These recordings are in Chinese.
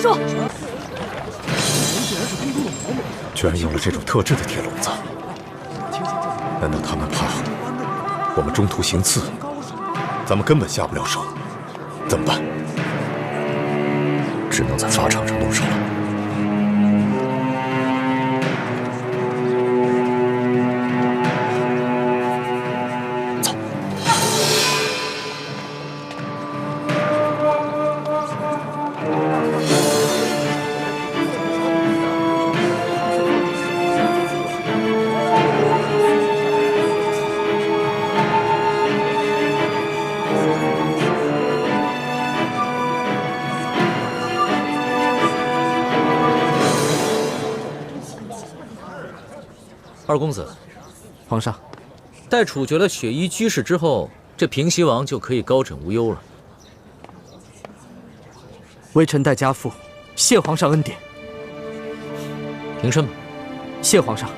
说。居然用了这种特制的铁笼子，难道他们怕我们中途行刺，咱们根本下不了手？怎么办？只能在法场上动手了。 二公子，皇上，待处决了雪衣居士之后，这平西王就可以高枕无忧了。微臣待家父，谢皇上恩典。平身吧。谢皇上。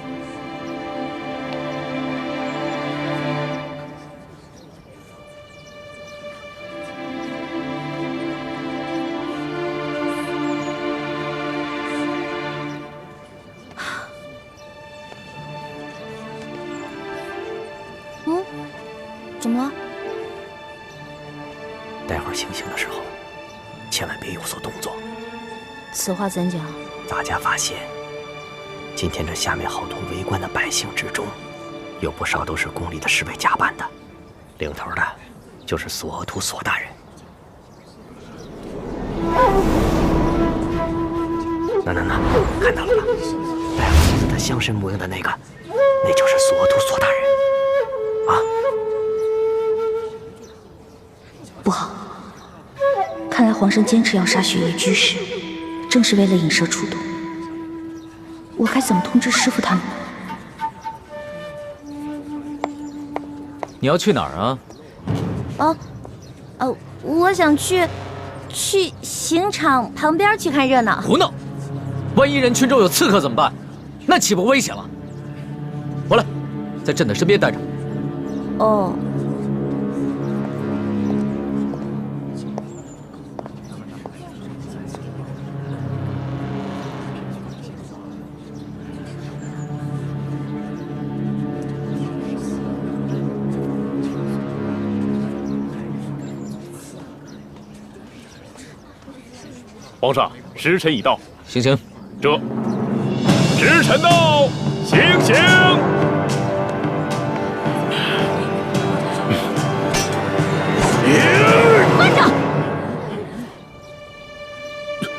怎么了？待会儿行刑的时候，千万别有所动作。此话怎讲？大家发现，今天这下面好多围观的百姓之中，有不少都是宫里的侍卫假扮的，领头的就是索额图索大人。那，看到了吧？戴胡子的乡绅模样的那个，那就是索额图索大人。啊！ 不好，看来皇上坚持要杀雪衣居士，正是为了引蛇出洞。我该怎么通知师傅他们呢？你要去哪儿啊？我想去刑场旁边去看热闹。胡闹！万一人群中有刺客怎么办？那岂不危险了？回来，在朕的身边待着。哦。 皇上，时辰已到，行刑。这，时辰到，行刑。慢着，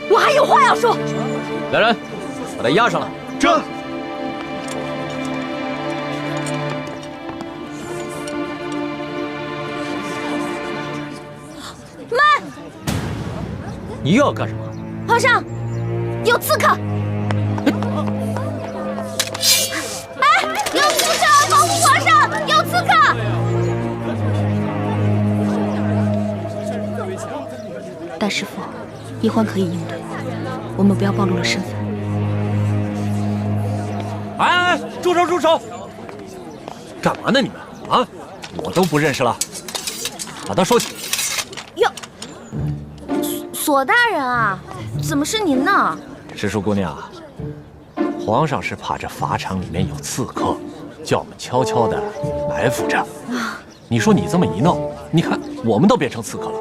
我还有话要说。来人，把他押上来。这。 你又要干什么？皇上，有刺客！哎，有刺客！保护皇上！有刺客！大师傅，一欢可以应对，我们不要暴露了身份。哎，住手！住手！干嘛呢你们啊？我都不认识了，把他说起。 索大人啊，怎么是您呢？石叔姑娘，皇上是怕这法场里面有刺客，叫我们悄悄的埋伏着。你说你这么一闹，你看我们都变成刺客了。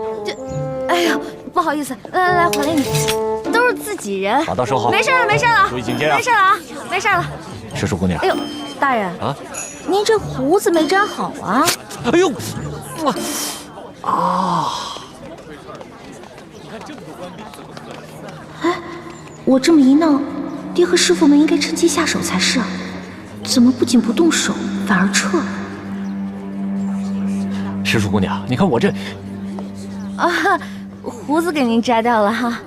哎呀，不好意思，来，缓来你，都是自己人。把刀收好。没事了，注意警戒啊！没事了啊，没事了。石叔姑娘，哎呦，大人啊，您这胡子没粘好啊！哎呦，啊！ 哎，我这么一闹，爹和师傅们应该趁机下手才是啊，怎么不仅不动手，反而撤了？石叔姑娘，你看我这……啊，胡子给您摘掉了哈。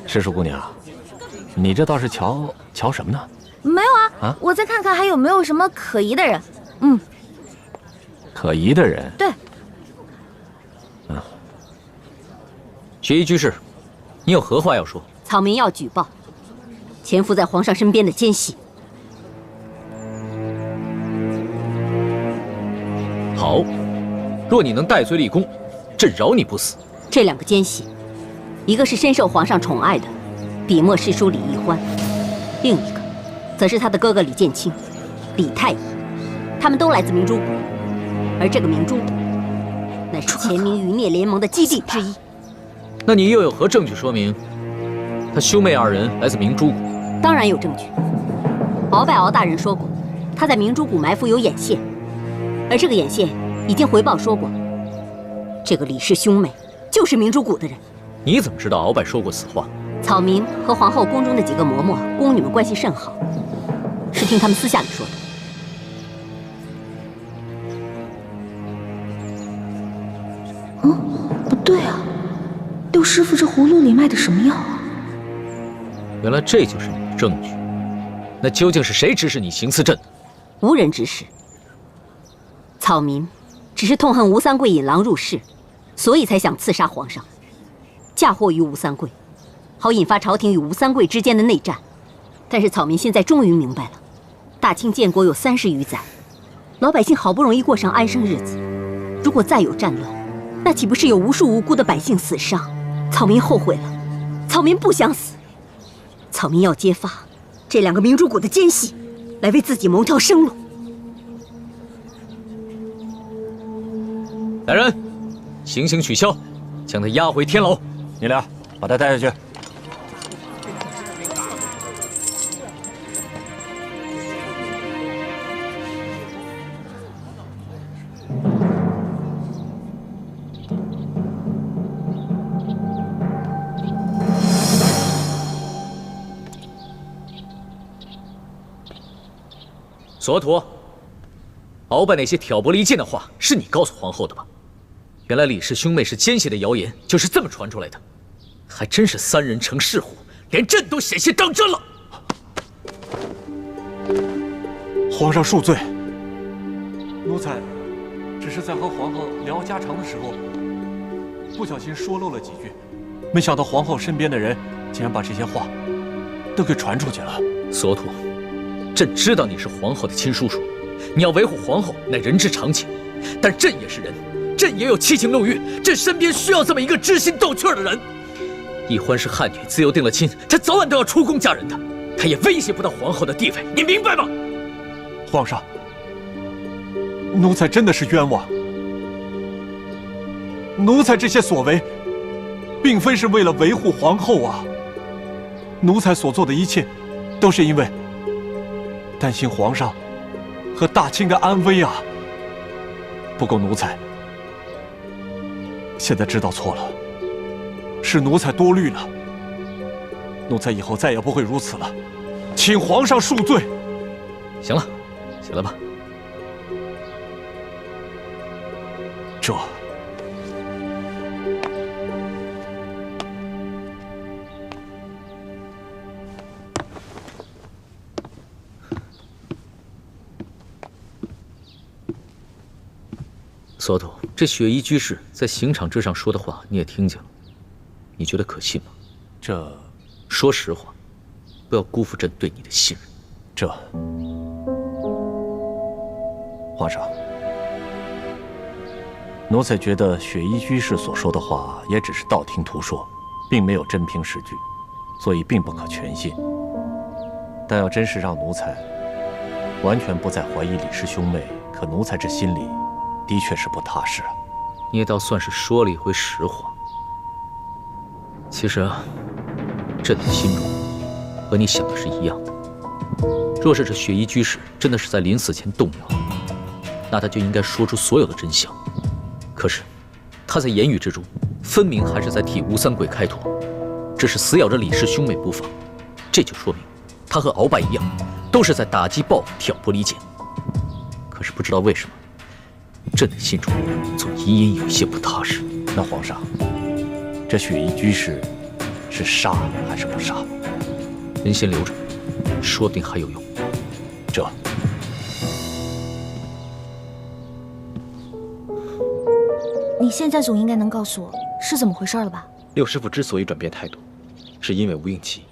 石叔姑娘，你这倒是瞧什么呢？没有啊，我再看看还有没有什么可疑的人。嗯，可疑的人？对。雪衣居士。 你有何话要说？草民要举报潜伏在皇上身边的奸细。好，若你能戴罪立功，朕饶你不死。这两个奸细，一个是深受皇上宠爱的笔墨侍书李义欢，另一个则是他的哥哥李建清、李太医，他们都来自明珠谷，而这个明珠谷乃是前明余孽联盟的基地之一。那你又有何证据说明他兄妹二人来自明珠谷？当然有证据。鳌拜鳌大人说过，他在明珠谷埋伏有眼线，而这个眼线已经回报说过，这个李氏兄妹就是明珠谷的人。你怎么知道鳌拜说过此话？草民和皇后宫中的几个嬷嬷、宫女们关系甚好，是听他们私下里说的。不对啊，六师傅这葫芦里卖的什么药啊？原来这就是你的证据。那究竟是谁指使你行刺朕的？无人指使。草民只是痛恨吴三桂引狼入室，所以才想刺杀皇上，嫁祸于吴三桂，好引发朝廷与吴三桂之间的内战。但是草民现在终于明白了，大清建国有30余载，老百姓好不容易过上安生日子，如果再有战乱，那岂不是有无数无辜的百姓死伤？草民后悔了，草民不想死，草民要揭发这2个明珠谷的奸细，来为自己谋条生路。来人，行刑取消，将他押回天牢。你俩把他带下去。索土，鳌拜那些挑拨离间的话是你告诉皇后的吧？原来李氏兄妹是奸细的谣言就是这么传出来的，还真是3人成4虎，连朕都险些当真了。皇上恕罪，奴才只是在和皇后聊家常的时候，不小心说漏了几句，没想到皇后身边的人竟然把这些话都给传出去了。索土，朕知道你是皇后的亲叔叔，你要维护皇后乃人之常情，但朕也是人，朕也有七情六欲，朕身边需要这么一个知心斗趣的人。易欢是汉女，自幼定了亲，她早晚都要出宫嫁人的，她也威胁不到皇后的地位，你明白吗？皇上，奴才真的是冤枉。奴才这些所为，并非是为了维护皇后啊。奴才所做的一切，都是因为担心皇上和大清的安危啊。不过奴才现在知道错了，是奴才多虑了。奴才以后再也不会如此了，请皇上恕罪。行了，起来吧。这索土，这雪衣居士在刑场之上说的话你也听见了，你觉得可信吗？说实话，不要辜负朕对你的信任。皇上，奴才觉得雪衣居士所说的话也只是道听途说，并没有真凭实据，所以并不可全信。但要真是让奴才完全不再怀疑李氏兄妹，可奴才这心里的确是不踏实啊。你也倒算是说了一回实话。其实啊，朕的心中和你想的是一样的。若是这雪衣居士真的是在临死前动摇，那他就应该说出所有的真相。可是他在言语之中，分明还是在替吴三桂开脱，只是死咬着李氏兄妹不放。这就说明他和鳌拜一样，都是在打击报复、挑拨离间。可是不知道为什么，朕的心中总隐隐有些不踏实。那皇上，这雪衣居士是杀还是不杀？您先留着，说不定还有用。你现在总应该能告诉我是怎么回事了吧？六师傅之所以转变态度，是因为吴应奇。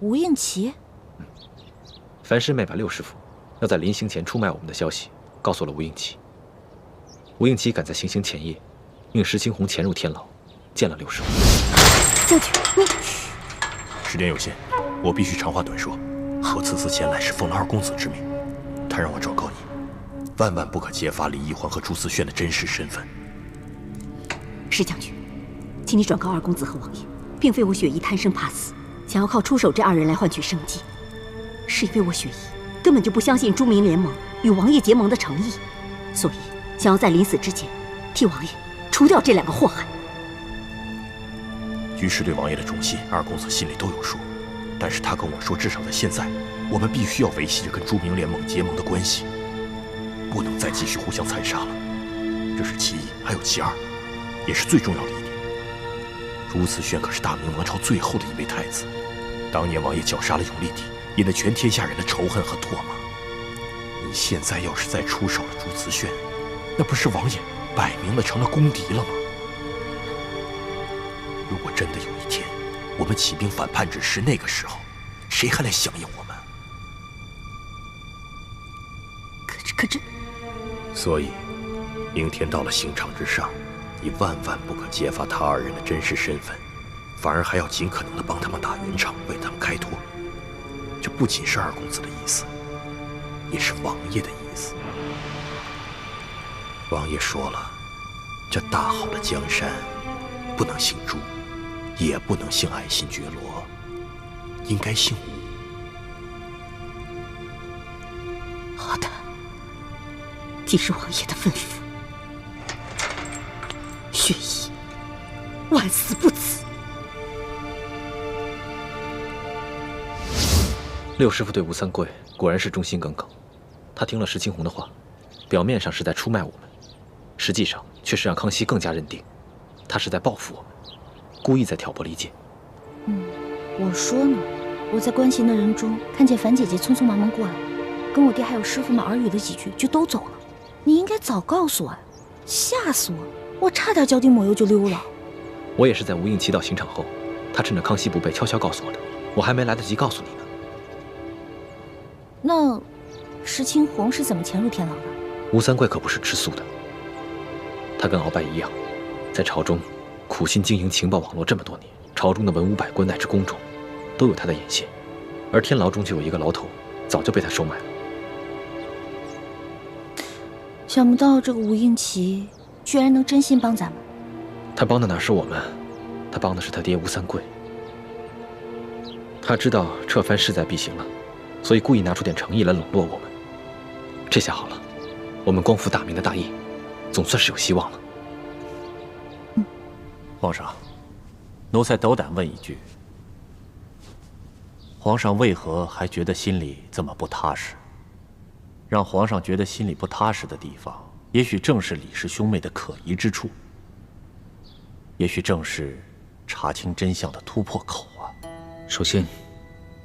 吴应奇？樊师妹把六师傅要在临行前出卖我们的消息告诉了吴应奇。吴应奇赶在行刑前夜，命石青红潜入天牢，见了六师傅。将军，你时间有限，我必须长话短说。我此次前来是奉了二公子之命，他让我昭告你，万万不可揭发李易欢和朱思炫的真实身份。石将军，请你转告二公子和王爷，并非我雪姨贪生怕死，想要靠出手这二人来换取生计，是因为我雪姨根本就不相信朱明联盟与王爷结盟的诚意，所以想要在临死之前替王爷除掉这两个祸害。居士对王爷的忠心，二公子心里都有数。但是他跟我说，至少在现在，我们必须要维系着跟朱明联盟结盟的关系，不能再继续互相残杀了。这是其一，还有其二，也是最重要的一点。朱思炫可是大明王朝最后的一位太子，当年王爷绞杀了永历帝，引得全天下人的仇恨和唾骂。你现在要是再出手了朱思炫，那不是王爷摆明了成了公敌了吗？如果真的有一天，我们起兵反叛之时，那个时候，谁还来响应我们？可这……所以，明天到了刑场之上，你万万不可揭发他二人的真实身份，反而还要尽可能的帮他们打圆场，为他们开脱。这不仅是二公子的意思，也是王爷的意思。王爷说了，这大好的江山，不能姓朱，也不能姓爱新觉罗，应该姓吴。好的，既是王爷的吩咐，雪姨万死不辞。六师傅对吴三桂果然是忠心耿耿，他听了石青红的话，表面上是在出卖我们，实际上却是让康熙更加认定他是在报复我们，故意在挑拨离间。我说呢，我在关心的人中看见樊姐姐匆匆忙忙过来，跟我爹还有师傅们耳语了几句就都走了。你应该早告诉我呀，吓死我了！我差点脚底抹油就溜了。我也是在吴应期到刑场后，他趁着康熙不备悄悄告诉我的，我还没来得及告诉你呢。那石青红是怎么潜入天狼的？吴三桂可不是吃素的，他跟鳌拜一样，在朝中苦心经营情报网络这么多年，朝中的文武百官乃至宫中，都有他的眼线。而天牢中就有一个牢头，早就被他收买了。想不到这个吴应期居然能真心帮咱们。他帮的哪是我们，他帮的是他爹吴三桂。他知道撤藩势在必行了，所以故意拿出点诚意来笼络我们。这下好了，我们光复大明的大业，总算是有希望了。皇上，奴才斗胆问一句：皇上为何还觉得心里这么不踏实？让皇上觉得心里不踏实的地方，也许正是李氏兄妹的可疑之处，也许正是查清真相的突破口啊！首先，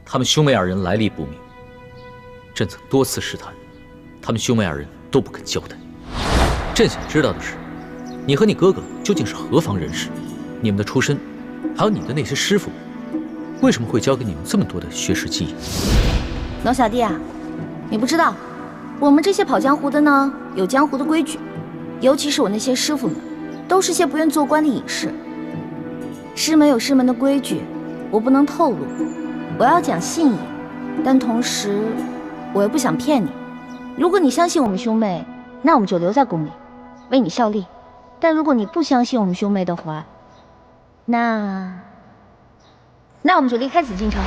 他们兄妹二人来历不明，朕曾多次试探，他们兄妹二人都不肯交代。朕想知道的是，你和你哥哥究竟是何方人士？你们的出身，还有你的那些师傅们，为什么会教给你们这么多的学识技艺？老小弟啊，你不知道，我们这些跑江湖的呢，有江湖的规矩，尤其是我那些师傅们，都是些不愿做官的隐士。师门有师门的规矩，我不能透露。我要讲信义，但同时我又不想骗你。如果你相信我们兄妹，那我们就留在宫里，为你效力；但如果你不相信我们兄妹的话，那我们就离开紫禁城。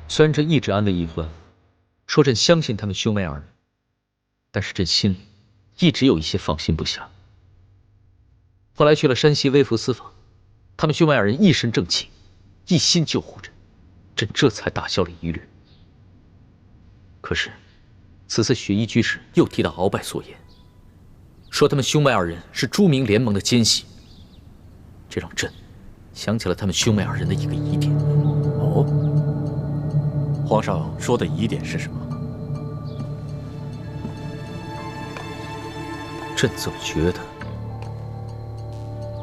虽然朕一直安慰易欢，说朕相信他们兄妹二人，但是朕心里一直有一些放心不下。后来去了山西微服私访，他们兄妹二人一身正气，一心救护朕，朕这才打消了疑虑。可是此次雪衣居士又提到鳌拜所言，说他们兄妹二人是朱明联盟的奸细，这让朕想起了他们兄妹二人的一个疑点。哦，皇上说的疑点是什么？朕总觉得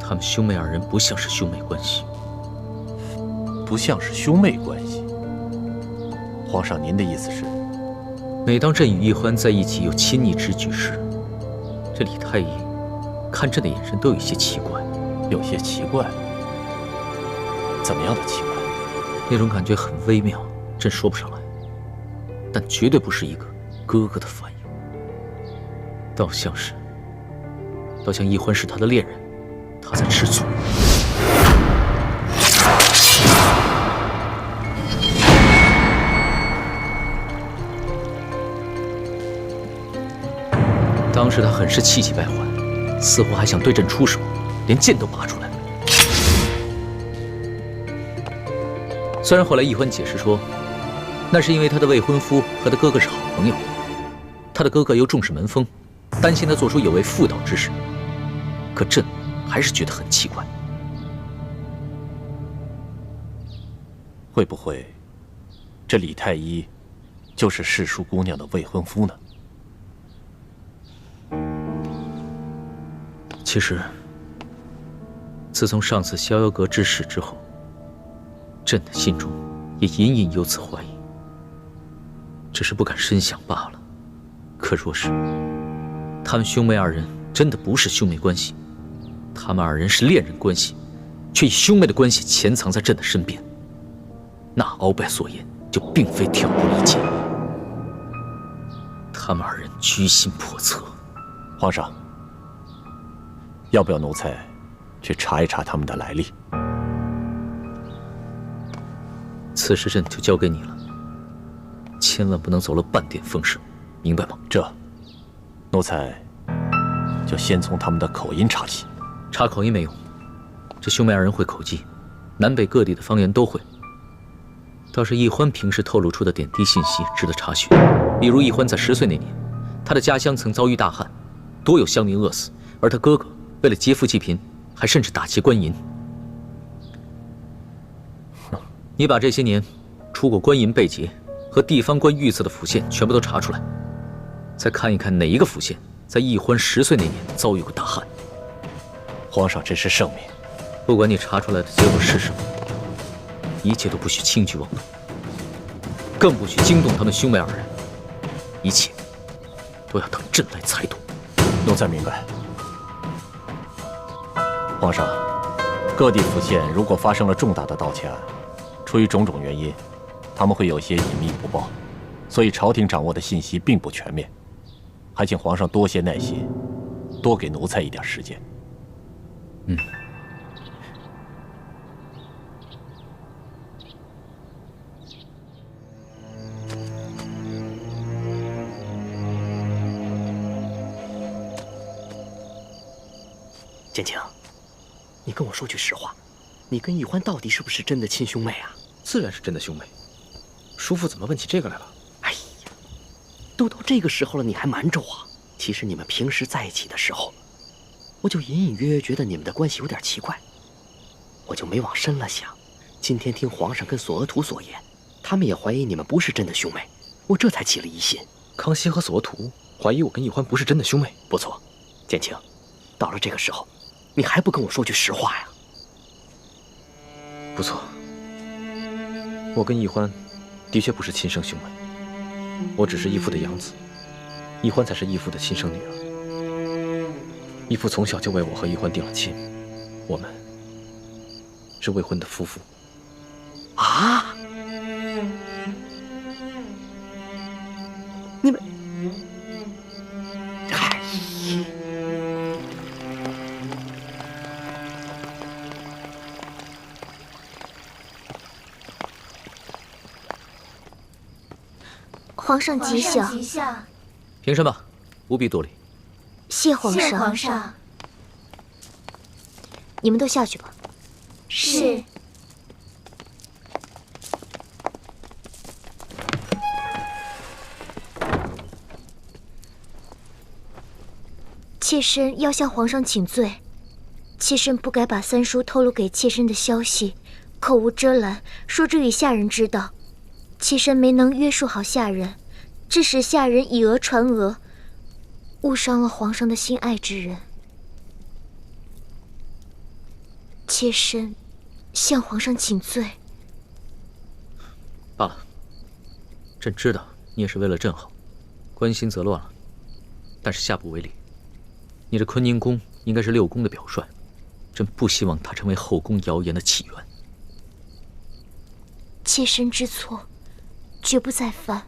他们兄妹二人不像是兄妹关系。不像是兄妹关系。皇上，您的意思是？每当朕与易欢在一起有亲昵之举时，这李太医看朕的眼神都有些奇怪。有些奇怪。怎么样的奇怪？那种感觉很微妙，朕说不上来，但绝对不是一个哥哥的反应，倒像易欢是他的恋人，他在吃醋。当时他很是气急败坏，似乎还想对朕出手，连剑都拔出来了。虽然后来易欢解释说，那是因为他的未婚夫和他哥哥是好朋友，他的哥哥又重视门风，担心他做出有违妇道之事。可朕还是觉得很奇怪，会不会这李太医就是世淑姑娘的未婚夫呢？其实，自从上次逍遥阁之事之后，朕的心中也隐隐有此怀疑，只是不敢深想罢了。可若是他们兄妹二人真的不是兄妹关系，他们二人是恋人关系，却以兄妹的关系潜藏在朕的身边，那鳌拜所言就并非挑拨离间。他们二人居心叵测。皇上，要不要奴才去查一查他们的来历？此事朕就交给你了，千万不能走了半点风声，明白吗？奴才就先从他们的口音查起。查口音没用，这兄妹二人会口技，南北各地的方言都会。倒是易欢平时透露出的点滴信息值得查询，比如易欢在10岁那年，他的家乡曾遭遇大旱，多有乡民饿死，而他哥哥为了劫富济贫，还甚至打劫官银。你把这些年出过官银被劫和地方官遇刺的府县全部都查出来，再看一看哪一个府县在易欢10岁那年遭遇过大旱。皇上真是圣明。不管你查出来的结果是什么，一切都不许轻举妄动，更不许惊动他们兄妹二人，一切都要等朕来裁夺。奴才明白。皇上，各地府县如果发生了重大的盗窃案，出于种种原因，他们会有些隐秘不报，所以朝廷掌握的信息并不全面，还请皇上多些耐心，多给奴才一点时间。建清，你跟我说句实话，你跟易欢到底是不是真的亲兄妹啊？自然是真的兄妹。叔父怎么问起这个来了？哎呀，都到这个时候了，你还瞒着我？其实你们平时在一起的时候，我就隐隐约约觉得你们的关系有点奇怪，我就没往深了想。今天听皇上跟索额图所言，他们也怀疑你们不是真的兄妹，我这才起了疑心。康熙和索额图怀疑我跟易欢不是真的兄妹？不错，建清，到了这个时候，你还不跟我说句实话呀？不错，我跟易欢的确不是亲生兄妹，我只是义父的养子，易欢才是义父的亲生女儿。义父从小就为我和易欢定了亲，我们是未婚的夫妇。啊！你们，嗨！皇上吉祥。平身吧，不必多礼。谢皇上。皇上。你们都下去吧。是。妾身要向皇上请罪，妾身不该把三叔透露给妾身的消息口无遮拦，说之与下人知道。妾身没能约束好下人，致使下人以讹传讹，误伤了皇上的心爱之人。妾身向皇上请罪。罢了，朕知道你也是为了朕好，关心则乱了，但是下不为例。你的坤宁宫应该是6宫的表率，朕不希望它成为后宫谣言的起源。妾身知错，绝不再犯。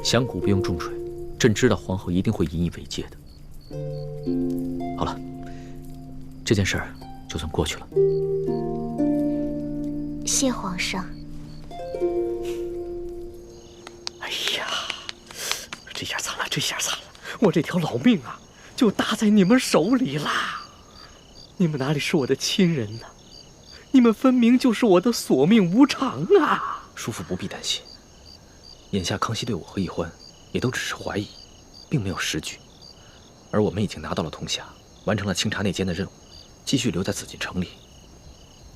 响鼓不用重锤，朕知道皇后一定会引以为戒的。好了，这件事儿就算过去了。谢皇上。哎呀，这下惨了，这下惨了！我这条老命啊，就搭在你们手里啦！你们哪里是我的亲人呢？你们分明就是我的索命无常啊！叔父不必担心，眼下康熙对我和奕欢也都只是怀疑，并没有实据，而我们已经拿到了铜匣，完成了清查内奸的任务，继续留在紫禁城里，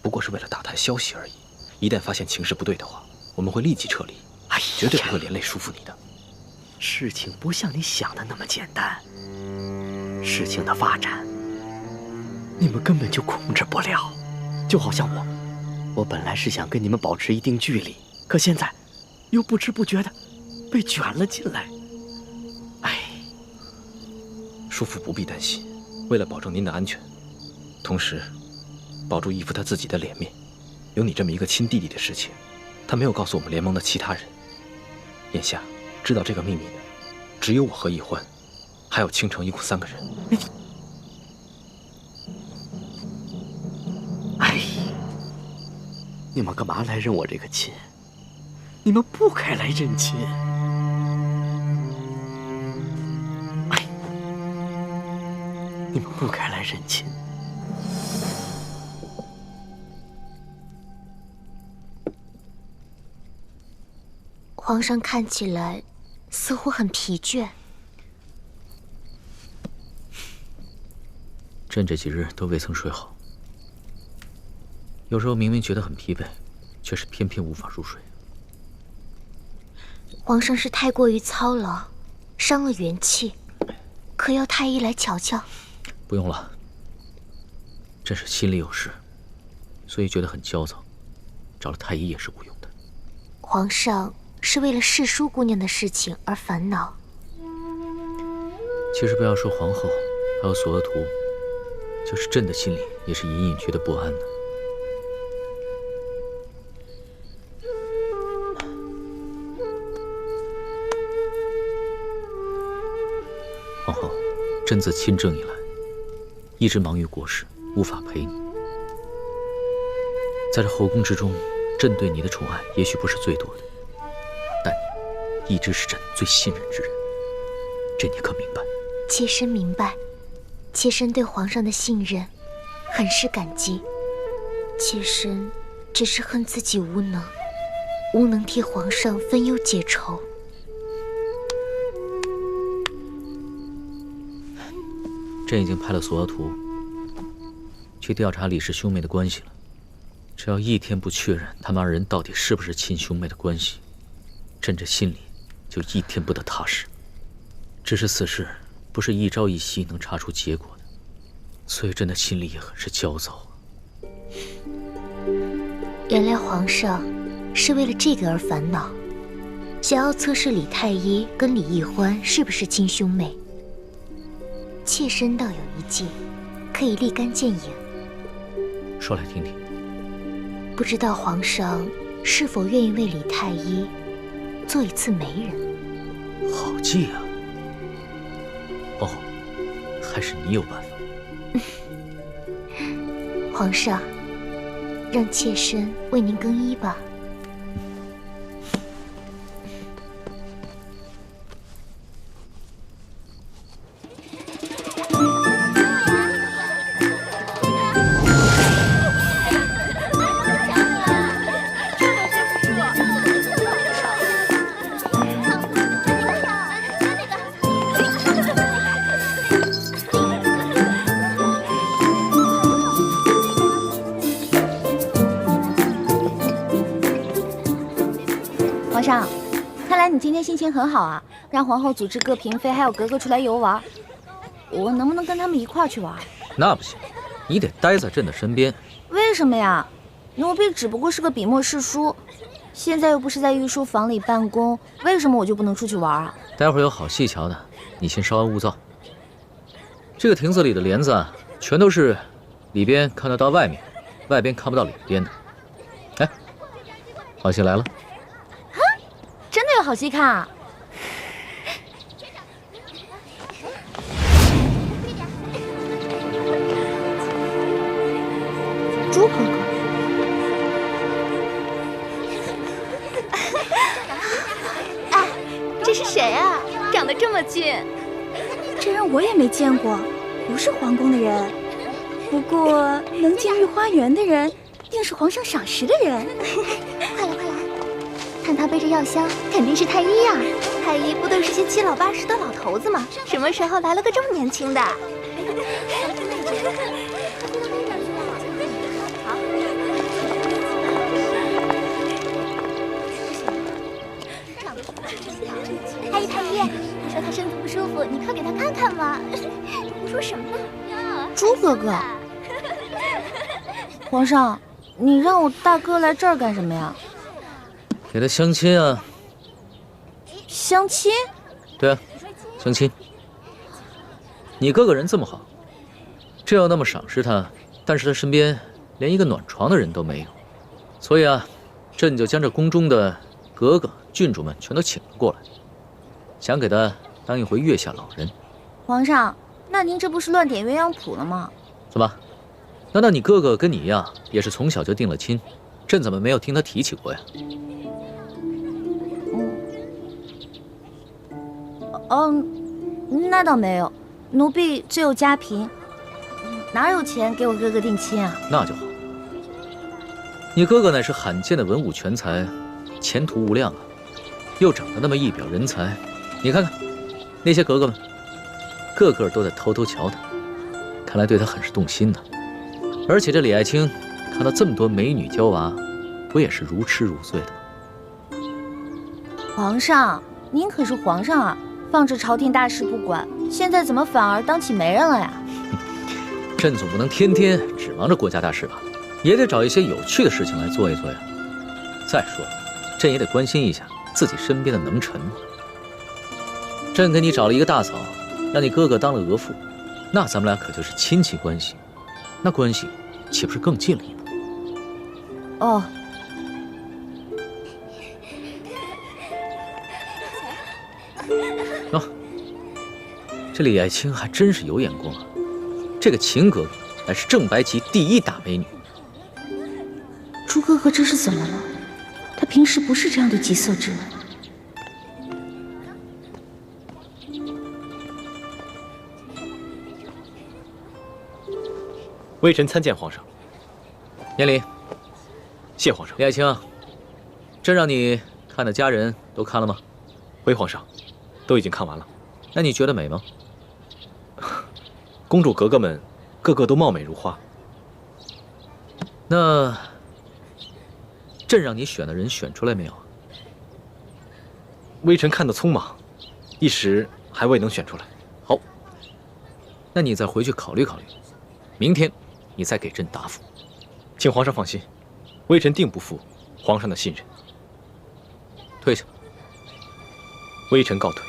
不过是为了打探消息而已。一旦发现情势不对的话，我们会立即撤离，绝对不会连累叔父你的。事情不像你想的那么简单，事情的发展，你们根本就控制不了。就好像我本来是想跟你们保持一定距离，可现在又不知不觉的被卷了进来。哎，叔父不必担心，为了保证您的安全，同时保住义父他自己的脸面，有你这么一个亲弟弟的事情，他没有告诉我们联盟的其他人。眼下知道这个秘密的，只有我和奕欢，还有倾城一共3个人。哎，你们干嘛来认我这个亲？你们不该来认亲。哎，你们不该来认亲。皇上看起来似乎很疲倦。朕这几日都未曾睡好，有时候明明觉得很疲惫，却是偏偏无法入睡。皇上是太过于操劳，伤了元气，可要太医来瞧瞧？不用了，朕是心里有事，所以觉得很焦躁，找了太医也是无用的。皇上是为了世淑姑娘的事情而烦恼。其实不要说皇后，还有索额图，就是朕的心里也是隐隐觉得不安的。皇后，朕自亲政以来，一直忙于国事，无法陪你。在这后宫之中，朕对你的宠爱也许不是最多的，但你一直是朕最信任之人，这你可明白？妾身明白，妾身对皇上的信任很是感激。妾身只是恨自己无能，无能替皇上分忧解愁。朕已经派了索额图去调查李氏兄妹的关系了。只要一天不确认他们2人到底是不是亲兄妹的关系，朕这心里就一天不得踏实。只是此事不是一朝一夕能查出结果的，所以朕的心里也很是焦躁啊。原来皇上是为了这个而烦恼，想要测试李太医跟李奕欢是不是亲兄妹。妾身倒有一计，可以立竿见影。说来听听。不知道皇上是否愿意为李太医做一次媒人？好计啊！皇后，还是你有办法。皇上，让妾身为您更衣吧。皇上，看来你今天心情很好啊，让皇后组织各嫔妃还有格格出来游玩。我能不能跟他们一块儿去玩？那不行，你得待在朕的身边。为什么呀？奴婢只不过是个笔墨侍书，现在又不是在御书房里办公，为什么我就不能出去玩啊？待会儿有好戏瞧的，你先稍安勿躁。这个亭子里的帘子啊，全都是里边看得到外面，外边看不到里边的。哎，好戏来了！啊，真的有好戏看啊！猪哥哥。哎，这是谁啊？长得这么俊。这人我也没见过，不是皇宫的人。不过能进御花园的人，定是皇上赏识的人。快来快来，看他背着药箱，肯定是太医呀。太医不都是些七老八十的老头子吗？什么时候来了个这么年轻的？太医太医，他说他身子不舒服，你快给他看看嘛。胡说什么呢？猪哥哥，皇上，你让我大哥来这儿干什么呀？给他相亲啊。相亲？对啊，相亲。你哥哥人这么好，这要那么赏识他，但是他身边连一个暖床的人都没有，所以啊，朕就将这宫中的格格、郡主们全都请了过来，想给他当一回月下老人。皇上，那您这不是乱点鸳鸯谱了吗？怎么？难道你哥哥跟你一样，也是从小就定了亲？朕怎么没有听他提起过呀？那倒没有，奴婢最有家贫，哪有钱给我哥哥定亲啊？那就好。你哥哥乃是罕见的文武全才，前途无量啊，又长得那么一表人才，你看看那些格格们，个个都在偷偷瞧他，看来对他很是动心呢。而且这李爱卿看到这么多美女娇娃，不也是如痴如醉的吗？皇上，您可是皇上啊，放着朝廷大事不管，现在怎么反而当起媒人了呀？朕总不能天天只忙着国家大事吧，也得找一些有趣的事情来做一做呀。再说了，朕也得关心一下自己身边的能臣。朕给你找了一个大嫂，让你哥哥当了额驸，那咱们俩可就是亲戚关系，那关系岂不是更近了一步？哦。哦，这李爱卿还真是有眼光啊！这个秦格格乃是正白旗第一大美女。朱哥哥这是怎么了？他平时不是这样的急色之人。微臣参见皇上。免礼。谢皇上。李爱卿，朕让你看的佳人都看了吗？回皇上，都已经看完了。那你觉得美吗？公主格格们个个都貌美如花。那朕让你选的人选出来没有？微臣看得匆忙，一时还未能选出来。好，那你再回去考虑考虑，明天你再给朕答复。请皇上放心，微臣定不负皇上的信任。退下。微臣告退。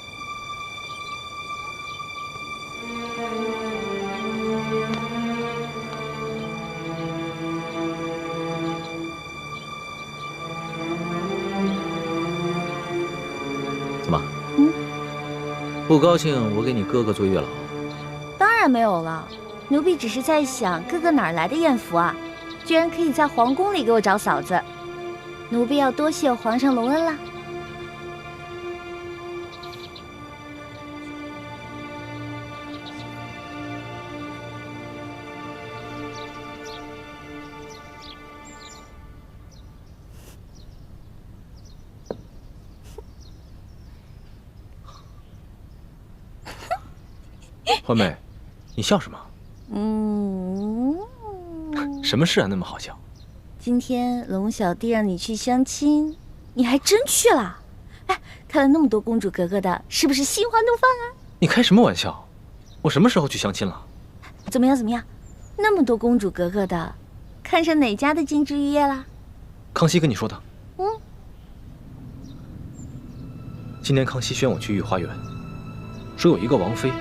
怎么？不高兴我给你哥哥做月老？当然没有了，奴婢只是在想，哥哥哪来的艳福啊？居然可以在皇宫里给我找嫂子，奴婢要多谢皇上隆恩啦。欢妹，你笑什么？什么事啊，那么好笑？今天龙小弟让你去相亲，你还真去了？哎，看了那么多公主格格的，是不是心花怒放啊？你开什么玩笑？我什么时候去相亲了？怎么样？怎么样？那么多公主格格的，看上哪家的金枝玉叶啦？康熙跟你说的。今年康熙宣我去御花园，说有一个王妃，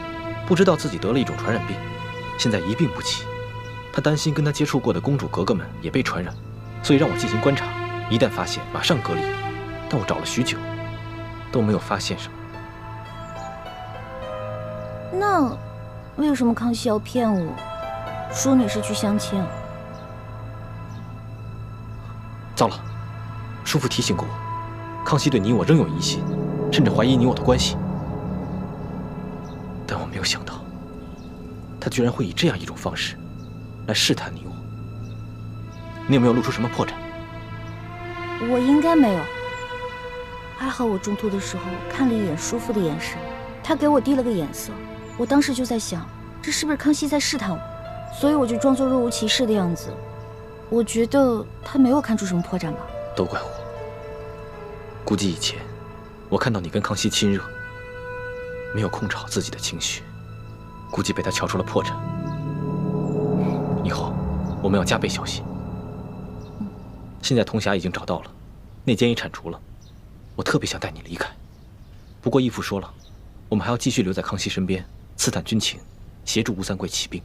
不知道自己得了一种传染病，现在一病不起。她担心跟她接触过的公主格格们也被传染，所以让我进行观察，一旦发现马上隔离。但我找了许久，都没有发现什么。那为什么康熙要骗我，说你是去相亲啊？糟了，叔父提醒过我，康熙对你我仍有疑心，甚至怀疑你我的关系。但我没有想到，他居然会以这样一种方式来试探你我。你有没有露出什么破绽？我应该没有。还好我中途的时候看了一眼叔父的眼神，他给我递了个眼色，我当时就在想，这是不是康熙在试探我？所以我就装作若无其事的样子。我觉得他没有看出什么破绽吧。都怪我，估计以前我看到你跟康熙亲热，没有控制好自己的情绪，估计被他瞧出了破绽。以后我们要加倍小心。现在铜匣已经找到了，内奸也铲除了，我特别想带你离开。不过义父说了，我们还要继续留在康熙身边，刺探军情，协助吴三桂起兵。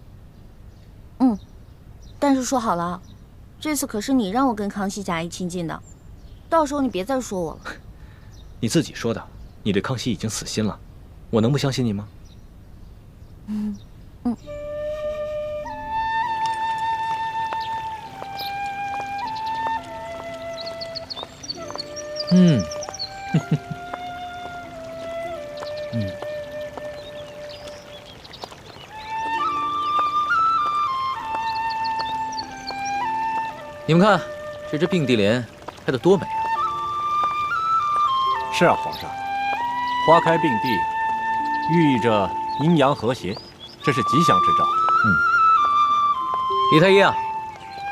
但是说好了，这次可是你让我跟康熙假意亲近的，到时候你别再说我了。你自己说的，你对康熙已经死心了，我能不相信你吗？你们看，这只并蒂莲开得多美啊！是啊，皇上，花开并蒂，寓意着阴阳和谐，这是吉祥之兆。李太医啊，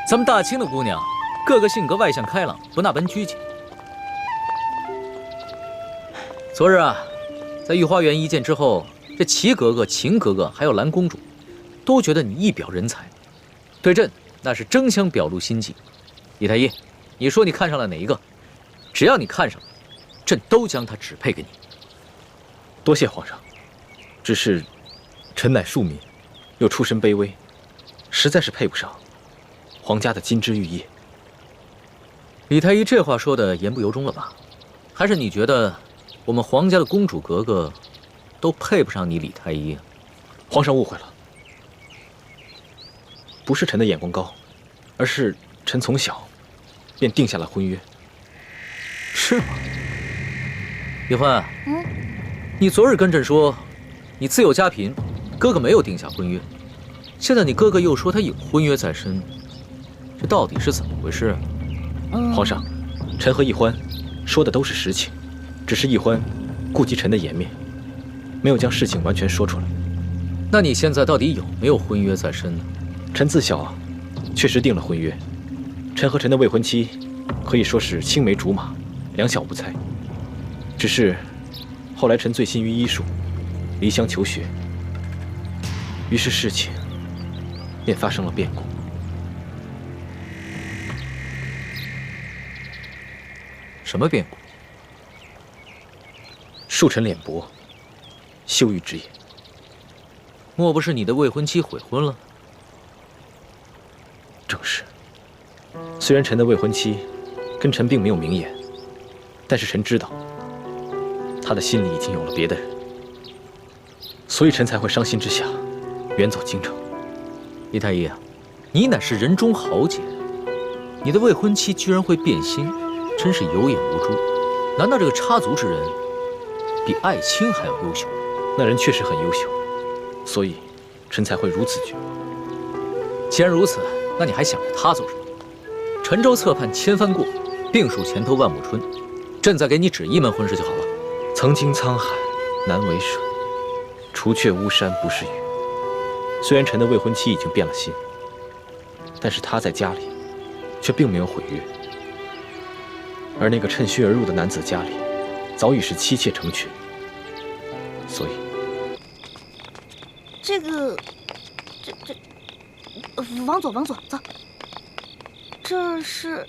咱们大清的姑娘，个个性格外向开朗，不那般拘谨。昨日啊，在御花园一见之后，这齐格格、秦格格还有兰公主，都觉得你一表人才，对朕那是争相表露心迹。李太医，你说你看上了哪一个？只要你看上了，朕都将她指配给你。多谢皇上，只是臣乃庶民，又出身卑微，实在是配不上皇家的金枝玉叶。李太医这话说的言不由衷了吧？还是你觉得我们皇家的公主格格都配不上你李太医啊？皇上误会了，不是臣的眼光高，而是臣从小便定下了婚约。是吗？李欢，你昨日跟朕说你自幼家贫，哥哥没有定下婚约，现在你哥哥又说他有婚约在身，这到底是怎么回事啊？皇上，臣和奕欢说的都是实情，只是奕欢顾及臣的颜面，没有将事情完全说出来。那你现在到底有没有婚约在身呢？臣自小确实定了婚约，臣和臣的未婚妻可以说是青梅竹马，两小无猜。只是后来臣醉心于医术，离乡求学，于是事情便发生了变故。什么变故？恕臣脸薄，羞于直言。莫不是你的未婚妻悔婚了？正是。虽然臣的未婚妻跟臣并没有明言，但是臣知道，她的心里已经有了别的人，所以臣才会伤心之下远走京城。李太医啊，你乃是人中豪杰，你的未婚妻居然会变心，真是有眼无珠。难道这个插足之人比爱卿还要优秀？那人确实很优秀，所以臣才会如此觉。既然如此，那你还想着他做什么？沉舟侧畔千帆过，病树前头万木春。朕再给你指一门婚事就好了。曾经沧海难为水，除却巫山不是雨。虽然臣的未婚妻已经变了心，但是她在家里却并没有毁约，而那个趁虚而入的男子家里早已是妻妾成群，所以这往左走。这是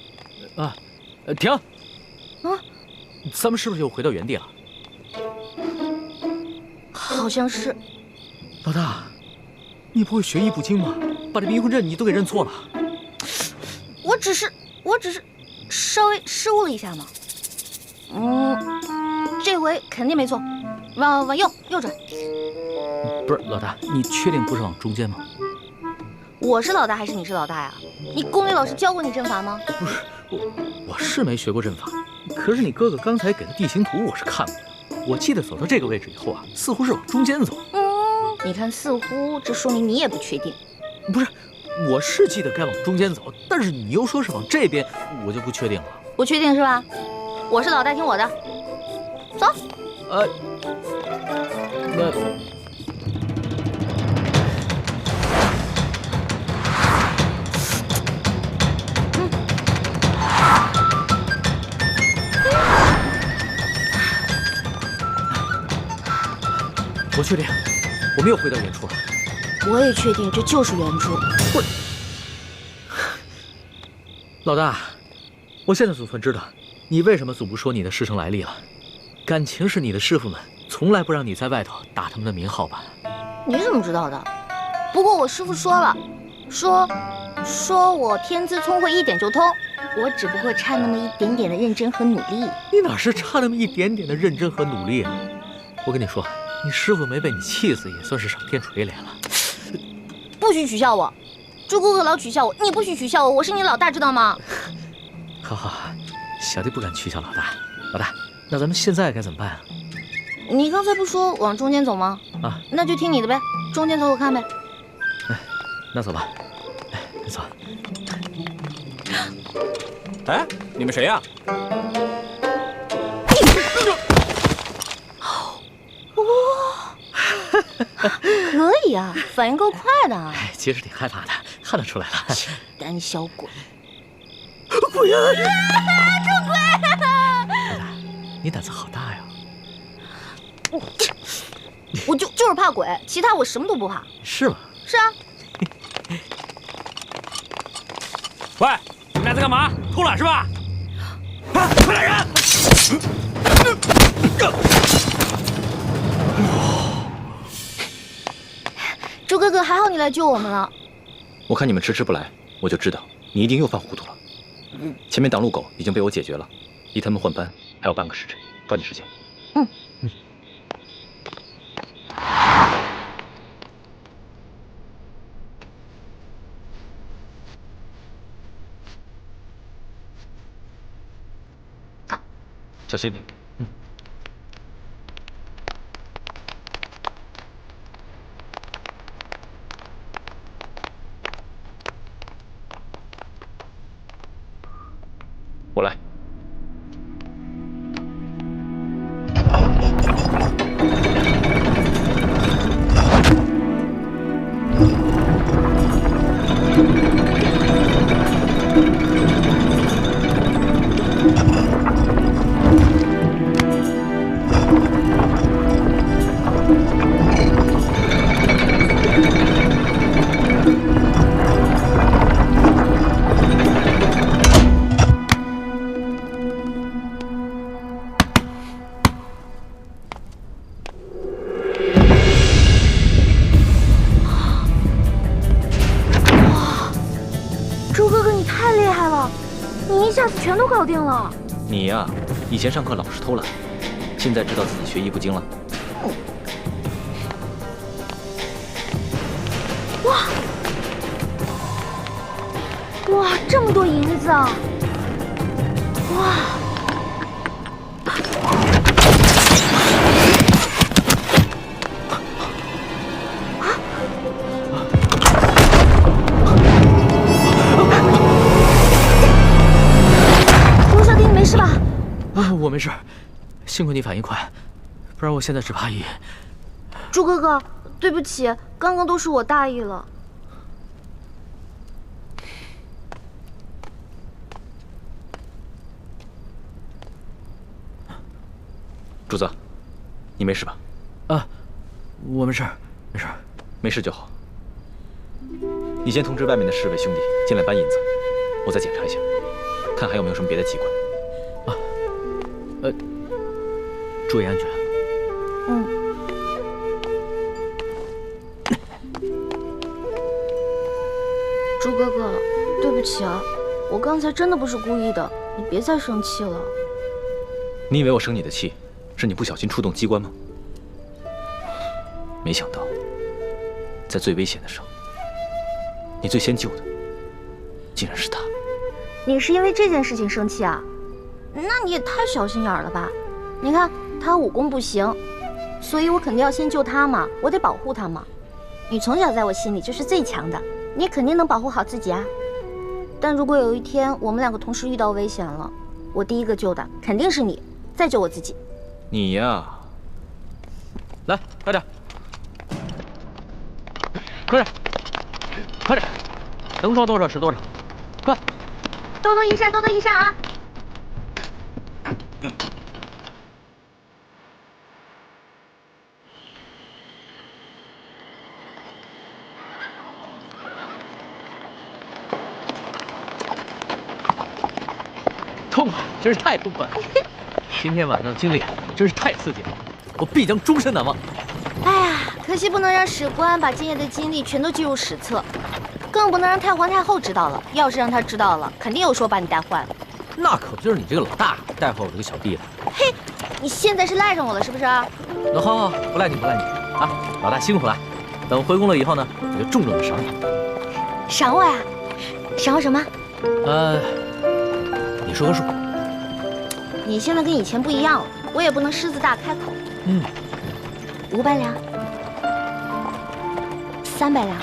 停！咱们是不是又回到原地了？好像是。老大，你不会学艺不精吗？把这迷魂阵你都给认错了。我只是稍微失误了一下嘛。这回肯定没错，往右转。不是老大，你确定不是往中间吗？我是老大还是你是老大呀？你宫里老师教过你阵法吗？不是，我是没学过阵法，可是你哥哥刚才给的地形图我是看过的。我记得走到这个位置以后啊，似乎是往中间走。你看似乎，这说明你也不确定。不是，我是记得该往中间走，但是你又说是往这边，我就不确定了。不确定是吧？我是老大，听我的，走。那。我确定，我们又回到原处了。我也确定这就是原处。不是，老大，我现在总算知道你为什么总不说你的师承来历了。感情是你的师傅们从来不让你在外头打他们的名号吧？你怎么知道的？不过我师傅说了，说我天资聪慧，一点就通。我只不过差那么一点点的认真和努力。你哪是差那么一点点的认真和努力啊？我跟你说，你师傅没被你气死，也算是上天垂怜了。不许取笑我，朱哥哥老取笑我，你不许取笑我，我是你老大，知道吗？好，小弟不敢取笑老大。老大，那咱们现在该怎么办啊？你刚才不说往中间走吗？啊，那就听你的呗，中间走走看呗。那走吧。你走。哎，你们谁呀？可以啊，反应够快的。其实挺害怕的，看得出来了。胆小鬼！鬼啊！出鬼！老大，你胆子好大呀！我就是怕鬼，其他我什么都不怕。是吗？是啊。喂，你们俩在干嘛？偷懒是吧？快来人！朱哥哥，还好你来救我们了。我看你们迟迟不来，我就知道你一定又犯糊涂了。前面挡路狗已经被我解决了，离他们换班还有半个时辰，抓紧时间。小心点。我来。全都搞定了。你呀，以前上课老是偷懒，现在知道自己学艺不精了。哇，这么多银子啊！哇！是吧？我没事，幸亏你反应快，不然我现在只怕朱哥哥，对不起，刚刚都是我大意了。主子，你没事吧？我没事，没事，没事就好。你先通知外面的侍卫兄弟进来搬银子，我再检查一下，看还有没有什么别的机关。注意安全。叔哥哥，对不起啊，我刚才真的不是故意的，你别再生气了。你以为我生你的气，是你不小心触动机关吗？没想到，在最危险的时候，你最先救的，竟然是他。你是因为这件事情生气啊？那你也太小心眼了吧？你看他武功不行，所以我肯定要先救他嘛，我得保护他嘛。你从小在我心里就是最强的，你肯定能保护好自己啊。但如果有一天我们两个同时遇到危险了，我第一个救的肯定是你，再救我自己。你呀，来，快点，快点，快点，能装多少是多少，快！多多益善，多多益善啊！痛快，真是太痛快了！今天晚上的经历真是太刺激了，我必将终身难忘。哎呀，可惜不能让史官把今夜的经历全都记入史册，更不能让太皇太后知道了。要是让他知道了，肯定有说把你带坏了。那可不就是你这个老大带坏我这个小弟了？嘿，你现在是赖上我了是不是？那好，不赖你，不赖你啊！老大辛苦了，等回宫了以后呢，我就重重的赏你。赏我呀？赏我什么？你说个数。你现在跟以前不一样了，我也不能狮子大开口。500两，300两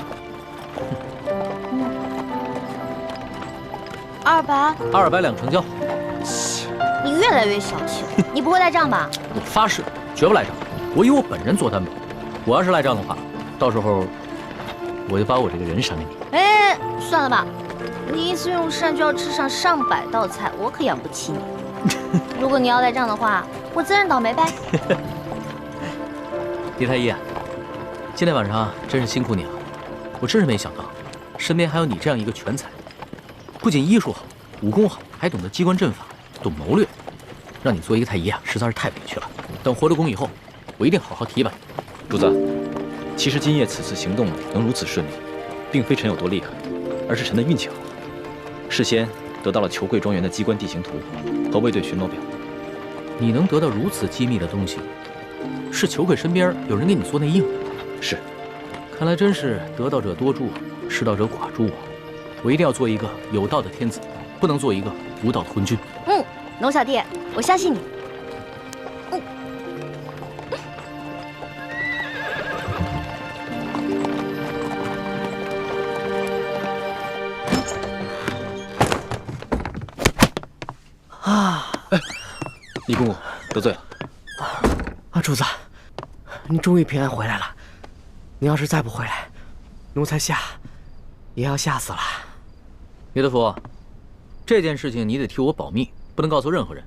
，200两成交。你越来越小气了，你不会赖账吧？我发誓，绝不赖账。我以我本人做担保。我要是赖账的话，到时候我就把我这个人赏给你。哎，算了吧，你一次用膳就要吃上上百道菜，我可养不起你。如果你要赖账的话，我自认倒霉呗。李太医啊，今天晚上真是辛苦你了。我真是没想到，身边还有你这样一个全才，不仅医术好，武功好，还懂得机关阵法，懂谋略。让你做一个太医啊，实在是太委屈了。等回了宫以后，我一定好好提拔你。主子，其实今夜此次行动能如此顺利，并非臣有多厉害，而是臣的运气好，事先得到了裘贵庄园的机关地形图和卫队巡逻表。你能得到如此机密的东西，是裘贵身边有人给你做内应？是。看来真是得道者多助，失道者寡助啊！我一定要做一个有道的天子，不能做一个无道的昏君。龙小弟，我相信你。李公公得罪了。主子，你终于平安回来了。你要是再不回来，奴才也要吓死了。李德福，这件事情你得替我保密，不能告诉任何人，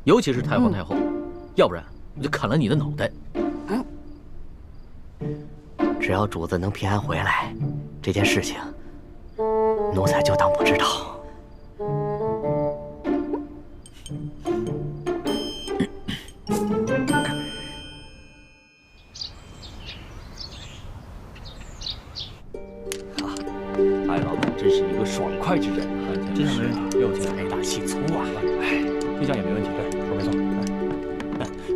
尤其是太皇太后，要不然我就砍了你的脑袋。只要主子能平安回来，这件事情奴才就当不知道。艾老板真是一个爽快之人，这下没问题，又财大气粗啊！哎，这下也没问题，对，说没错。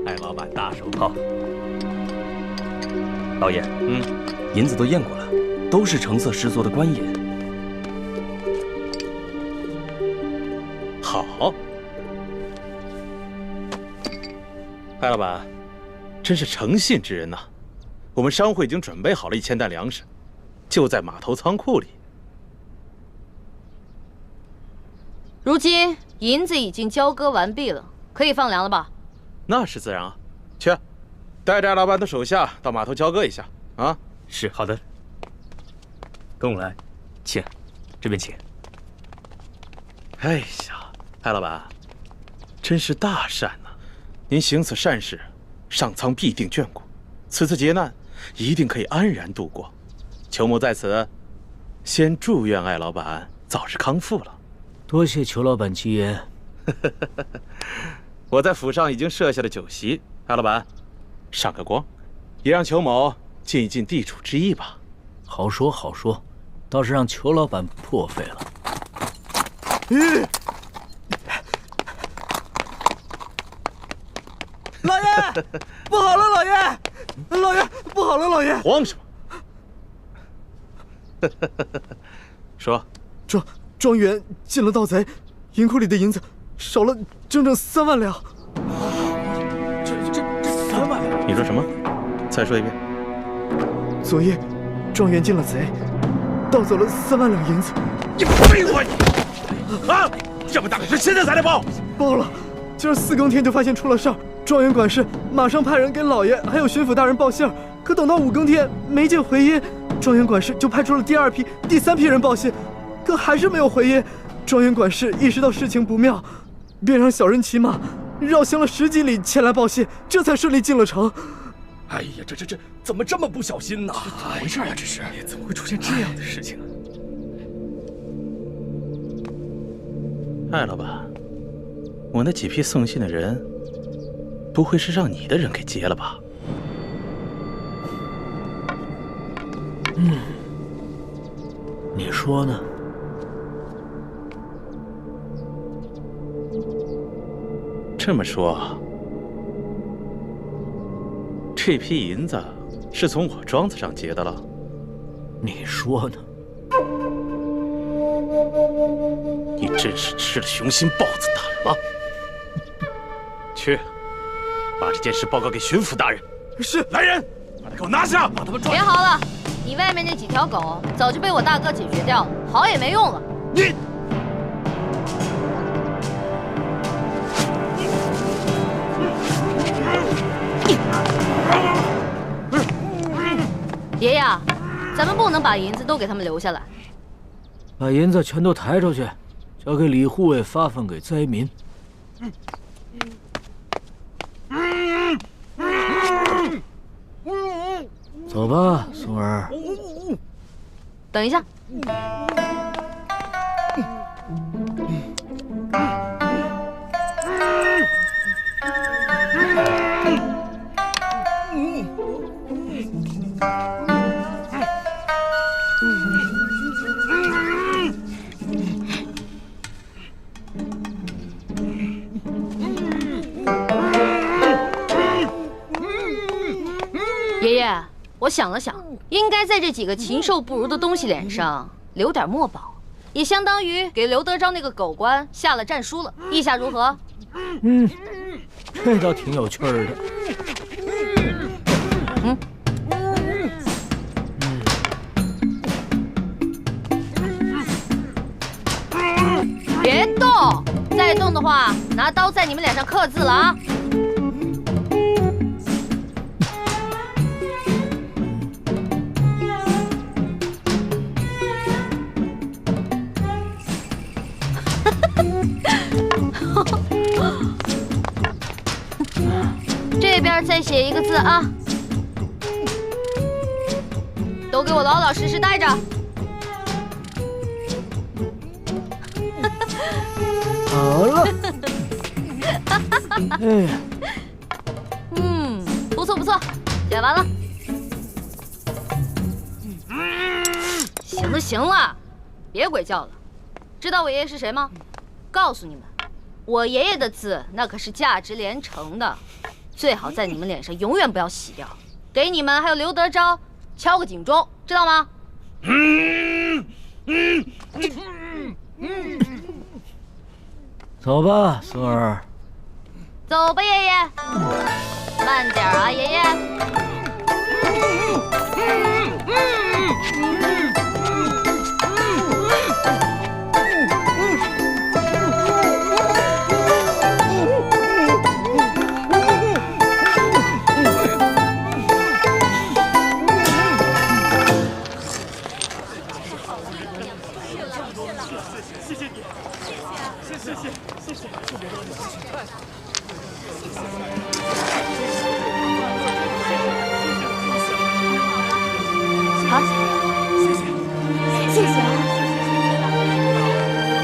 艾老板大手好。老爷，银子都验过了，都是成色十足的官银。好，艾老板，真是诚信之人呐！我们商会已经准备好了1000担粮食，就在码头仓库里。如今银子已经交割完毕了，可以放粮了吧？那是自然啊，去，带着艾老板的手下到码头交割一下啊。是，好的。跟我来，请，这边请。哎呀，艾老板，真是大善呐！您行此善事，上苍必定眷顾，此次劫难一定可以安然度过。裘某在此，先祝愿艾老板早日康复了。多谢裘老板吉言。我在府上已经设下了酒席，艾老板，上个光，也让裘某尽一尽地主之谊吧。好说好说，倒是让裘老板破费了。老爷，不好了，老爷，老爷，不好了，老爷！慌什么？说，庄园进了盗贼，银库里的银子少了整整3万两。这3万两？你说什么？再说一遍。昨夜，庄园进了贼，盗走了3万两银子。你废话你！啊！这么大个事，现在才来报？报了，今儿4更天就发现出了事儿。庄园管事马上派人给老爷还有巡抚大人报信儿，可等到5更天没见回音，庄园管事就派出了第2批、第3批人报信，可还是没有回音。庄园管事意识到事情不妙，便让小人骑马绕行了10几里前来报信，这才顺利进了城。哎呀，这怎么这么不小心呢？怎么回事呀？这是怎么会出现这样的事情啊？艾老板，我那几批送信的人，不会是让你的人给劫了吧？你说呢？这么说，这批银子是从我庄子上劫的了？你说呢？你真是吃了雄心豹子胆了！去，把这件事报告给巡抚大人。是，来人，把他给我拿下，把他们抓。别嚎了，你外面那几条狗早就被我大哥解决掉了，嚎也没用了。你。爷爷，咱们不能把银子都给他们留下来，把银子全都抬出去，交给李护卫发放给灾民。走吧，松儿。等一下。爷爷，我想了想，应该在这几个禽兽不如的东西脸上留点墨宝，也相当于给刘德昭那个狗官下了战书了。意下如何？这倒挺有趣儿的。别动！再动的话，拿刀在你们脸上刻字了啊！这边再写一个字啊！都给我老老实实待着。好了。哎，不错不错，写完了。行了行了，别鬼叫了。知道我爷爷是谁吗？告诉你们，我爷爷的字那可是价值连城的，最好在你们脸上永远不要洗掉，给你们还有刘德昭敲个警钟，知道吗？走吧，松儿。走吧，爷爷。慢点啊，爷爷。好，谢谢啊，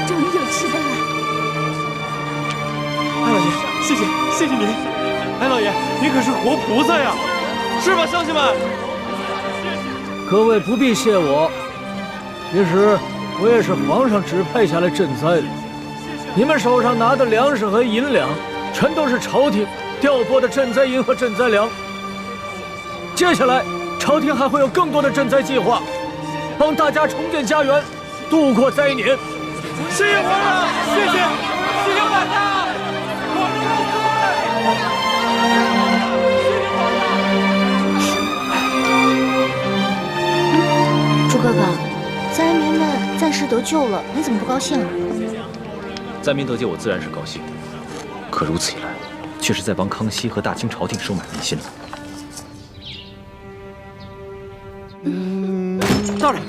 终于有吃的了。艾老爷，谢谢您。艾老爷，您可是活菩萨呀，是吧，乡亲们？各位不必谢我，其实我也是皇上指派下来赈灾的。你们手上拿的粮食和银两，全都是朝廷调拨的赈灾银和赈灾粮。接下来，朝廷还会有更多的赈灾计划，帮大家重建家园，度过灾年。谢谢皇上，谢谢大家，朱哥哥，灾民们暂时得救了，你怎么不高兴啊？灾民得救，我自然是高兴。可如此一来，却是在帮康熙和大清朝廷收买民心了。大人，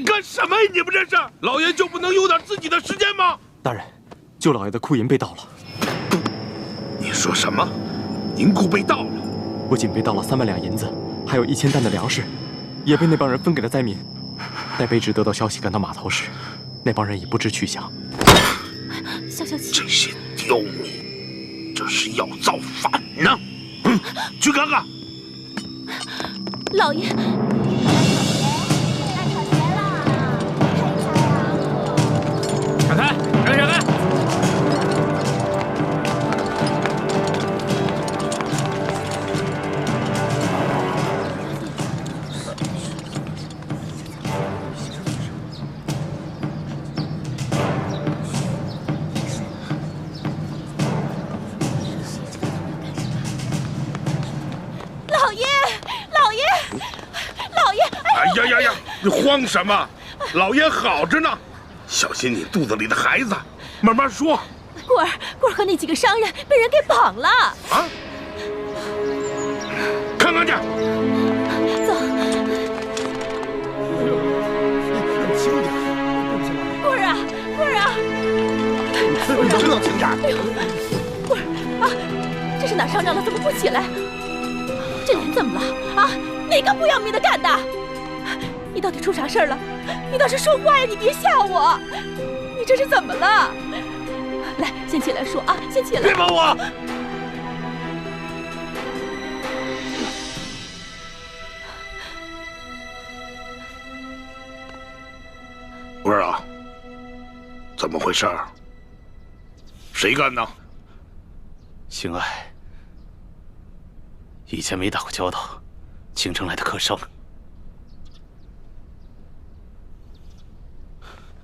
干什么呀？你们这是？老爷就不能有点自己的时间吗？大人，舅老爷的库银被盗了。你说什么？银库被盗了？不仅被盗了3万两银子，还有1000担的粮食，也被那帮人分给了灾民。待卑职得到消息赶到码头时，那帮人已不知去向。消气，这些刁民，这是要造反呢！去看看。老爷，闪开！闪开！呀！你慌什么？老爷好着呢，小心你肚子里的孩子，慢慢说。棍儿和那几个商人被人给绑了。啊！看看去。走。轻点。棍儿啊！你知道轻点。棍儿啊！这是哪伤着了？怎么不起来？这人怎么了？啊！哪个不要命的干的？你到底出啥事儿了？你倒是说话呀！你别吓我！你这是怎么了？来，先起来说啊！先起来！别碰我！棍儿啊，怎么回事？谁干的？邢爱，以前没打过交道，京城来的客商。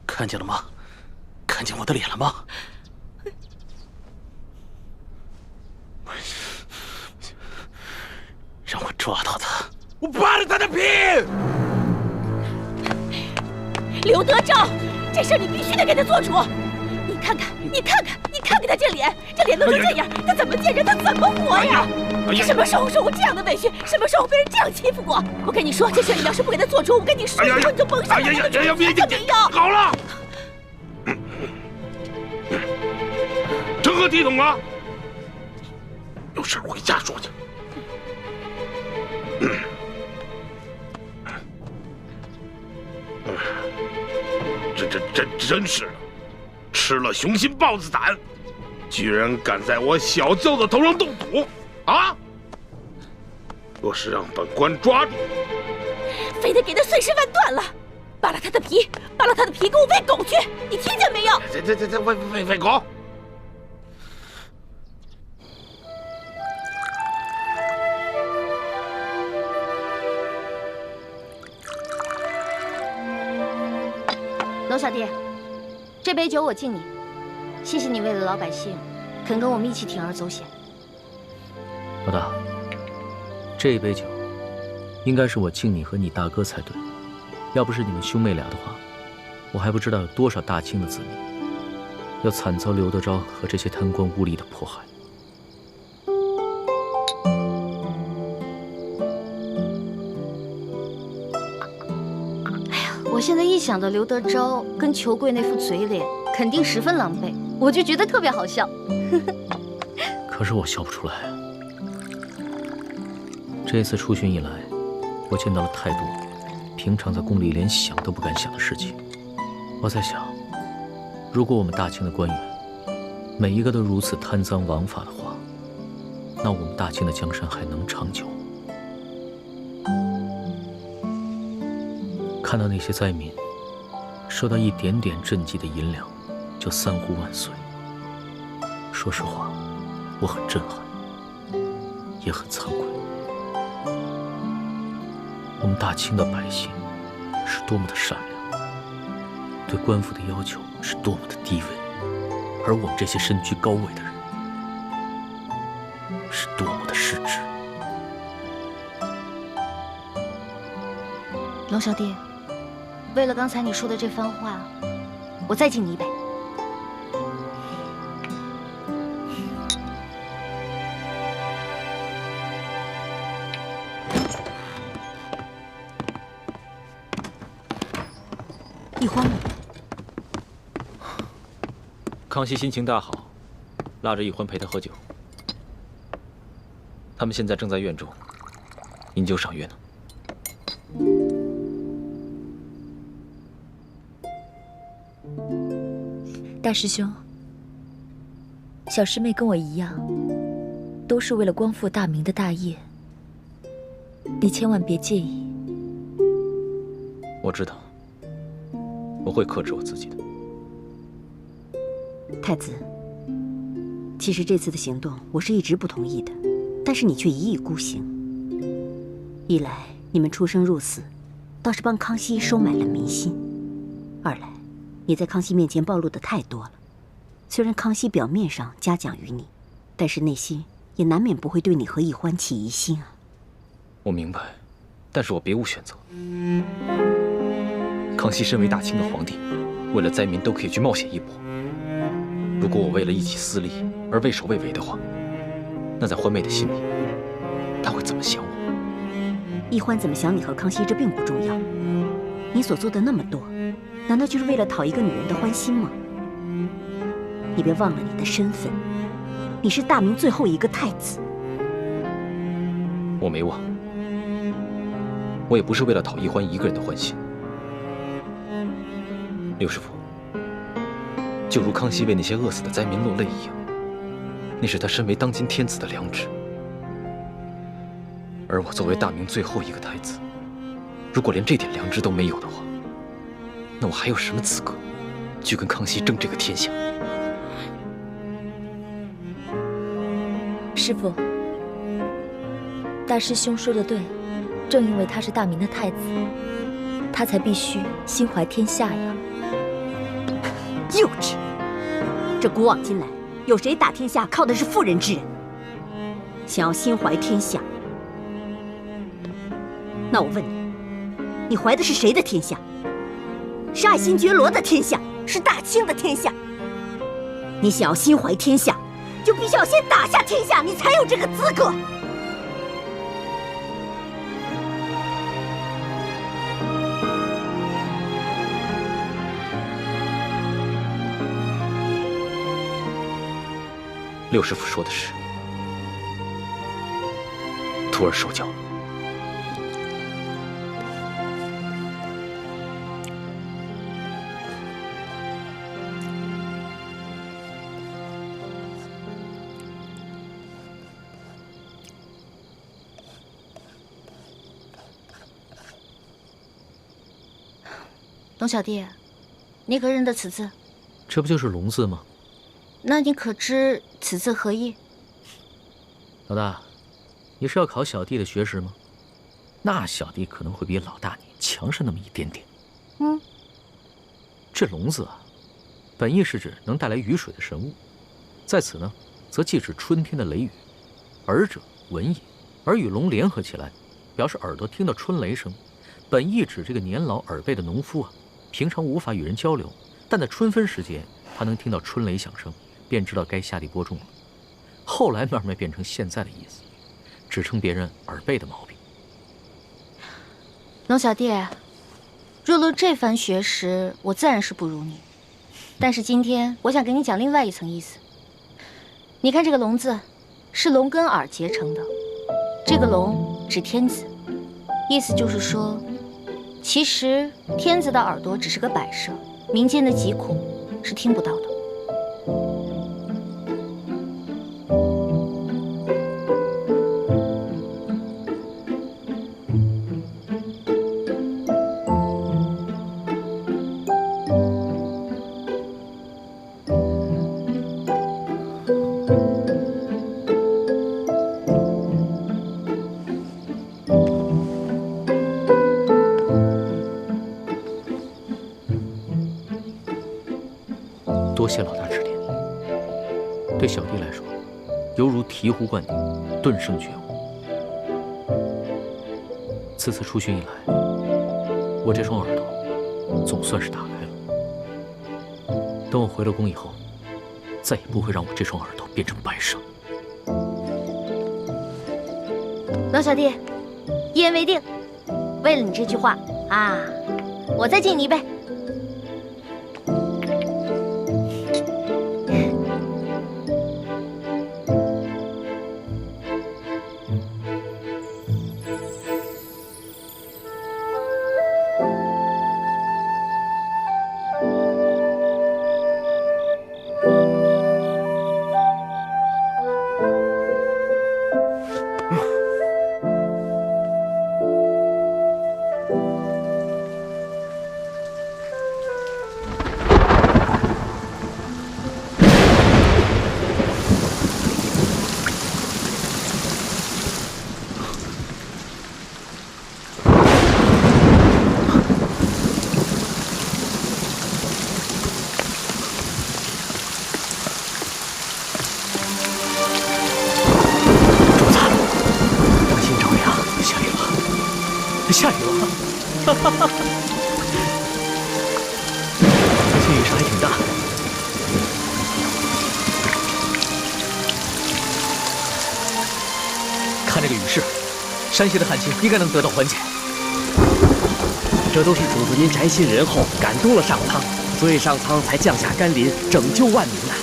看见了吗？看见我的脸了吗？让我抓到他！我扒了他的皮！刘德昭，这事你必须得给他做主！你看看他这脸，这脸弄成这样，他怎么见人？他怎么活呀？你什么时候受过这样的委屈？什么时候被人这样欺负过？我跟你说，这事你要是不给他做主，我跟你说，以后你就甭想来了！别没有！好了，成何体统啊！有事回家说去。这真是的，吃了雄心豹子胆，居然敢在我小舅子头上动土啊！若是让本官抓住，非得给他碎尸万段了，扒了他的皮，给我喂狗去！你听见没有？这喂狗！娄小弟，这杯酒我敬你，谢谢你为了老百姓，肯跟我们一起铤而走险。老大，这杯酒应该是我敬你和你大哥才对，要不是你们兄妹俩的话，我还不知道有多少大清的子民要惨遭刘德昭和这些贪官污吏的迫害。我现在一想到刘德昭跟裘贵那副嘴脸，肯定十分狼狈，我就觉得特别好笑。可是我笑不出来啊！这次出巡以来，我见到了太多平常在宫里连想都不敢想的事情。我在想，如果我们大清的官员每一个都如此贪赃枉法的话，那我们大清的江山还能长久？看到那些灾民收到一点点赈济的银两，就三呼万岁。说实话，我很震撼，也很惭愧。我们大清的百姓是多么的善良，对官府的要求是多么的低微，而我们这些身居高位的人是多么的失职。龙小弟，为了刚才你说的这番话，我再敬你一杯。易欢呢？康熙心情大好，拉着易欢陪他喝酒。他们现在正在院中饮酒赏月呢。大师兄，小师妹跟我一样，都是为了光复大明的大业，你千万别介意。我知道，我会克制我自己的。太子，其实这次的行动我是一直不同意的，但是你却一意孤行。一来你们出生入死，倒是帮康熙收买了民心；二来你在康熙面前暴露的太多了。虽然康熙表面上嘉奖于你，但是内心也难免不会对你和易欢起疑心啊。我明白，但是我别无选择。康熙身为大清的皇帝，为了灾民都可以去冒险一搏。如果我为了一己私利而畏首畏尾的话，那在欢妹的心里，她会怎么想我？易欢怎么想你和康熙，这并不重要。你所做的那么多，难道就是为了讨一个女人的欢心吗？你别忘了你的身份，你是大明最后一个太子。我没忘，我也不是为了讨易欢一个人的欢心。六师傅，就如康熙为那些饿死的灾民落泪一样，那是他身为当今天子的良知。而我作为大明最后一个太子，如果连这点良知都没有的话，那我还有什么资格去跟康熙争这个天下？师父，大师兄说的对，正因为他是大明的太子，他才必须心怀天下呀。幼稚！这古往今来，有谁打天下靠的是妇人之仁？想要心怀天下，那我问你，你怀的是谁的天下？是爱新觉罗的天下，是大清的天下？你想要心怀天下，就必须要先打下天下，你才有这个资格。六师傅说的是，徒儿受教。龙小弟，你可认得此字？这不就是龙字吗？那你可知此字何意？老大，你是要考小弟的学识吗？那小弟可能会比老大你强上那么一点点。这龙字啊，本意是指能带来雨水的神物，在此呢，则既指春天的雷雨。耳者闻也，而与龙联合起来，表示耳朵听到春雷声。本意指这个年老耳背的农夫啊，平常无法与人交流，但在春分时节，他能听到春雷响声，便知道该下地播种了。后来慢慢变成现在的意思，指称别人耳背的毛病。龙小弟，若论这番学识，我自然是不如你。但是今天我想给你讲另外一层意思。你看这个龙字，是龙跟耳结成的，这个龙指天子，意思就是说，其实天子的耳朵只是个摆设，民间的疾苦是听不到的。对小弟来说，犹如醍醐灌顶，顿生觉悟。此次出巡以来，我这双耳朵总算是打开了。等我回了宫以后，再也不会让我这双耳朵变成白纱。龙小弟，一言为定。为了你这句话啊，我再敬你一杯。下雨了，哈哈哈！最近雨势还挺大。看这个雨势，山西的旱情应该能得到缓解。这都是主子您宅心仁厚，感动了上苍，所以上苍才降下甘霖，拯救万民呐。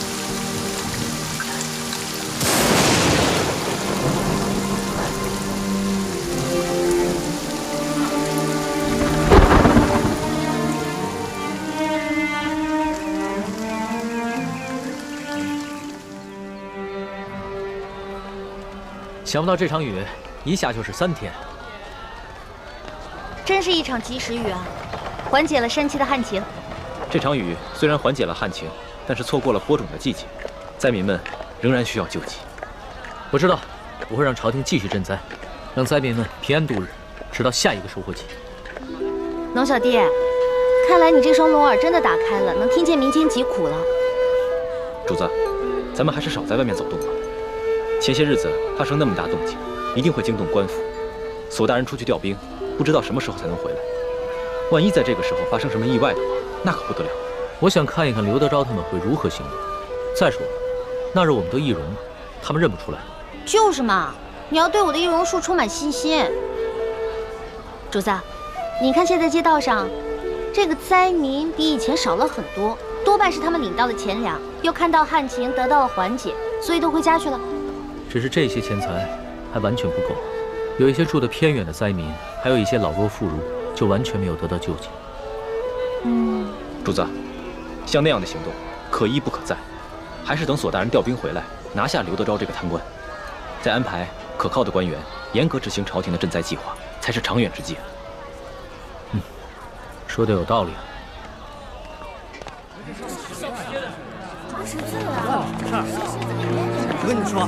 想不到这场雨一下就是3天，真是一场及时雨啊，缓解了山区的旱情。这场雨虽然缓解了旱情，但是错过了播种的季节，灾民们仍然需要救济。我知道，我会让朝廷继续赈灾，让灾民们平安度日，直到下一个收获季。龙小弟，看来你这双聋耳真的打开了，能听见民间疾苦了。主子，咱们还是少在外面走动吧。前些日子发生那么大动静，一定会惊动官府。索大人出去调兵，不知道什么时候才能回来。万一在这个时候发生什么意外的话，那可不得了。我想看一看刘德昭他们会如何行动。再说了，那日我们都易容了，他们认不出来。就是嘛，你要对我的易容术充满信心。主子，你看现在街道上，这个灾民比以前少了很多，多半是他们领到了钱粮，又看到旱情得到了缓解，所以都回家去了。只是这些钱财还完全不够，有一些住得偏远的灾民，还有一些老弱妇孺，就完全没有得到救济。主子，像那样的行动可一不可再，还是等索大人调兵回来，拿下刘德昭这个贪官，再安排可靠的官员，严格执行朝廷的赈灾计划，才是长远之计。说的有道理啊。我跟你说，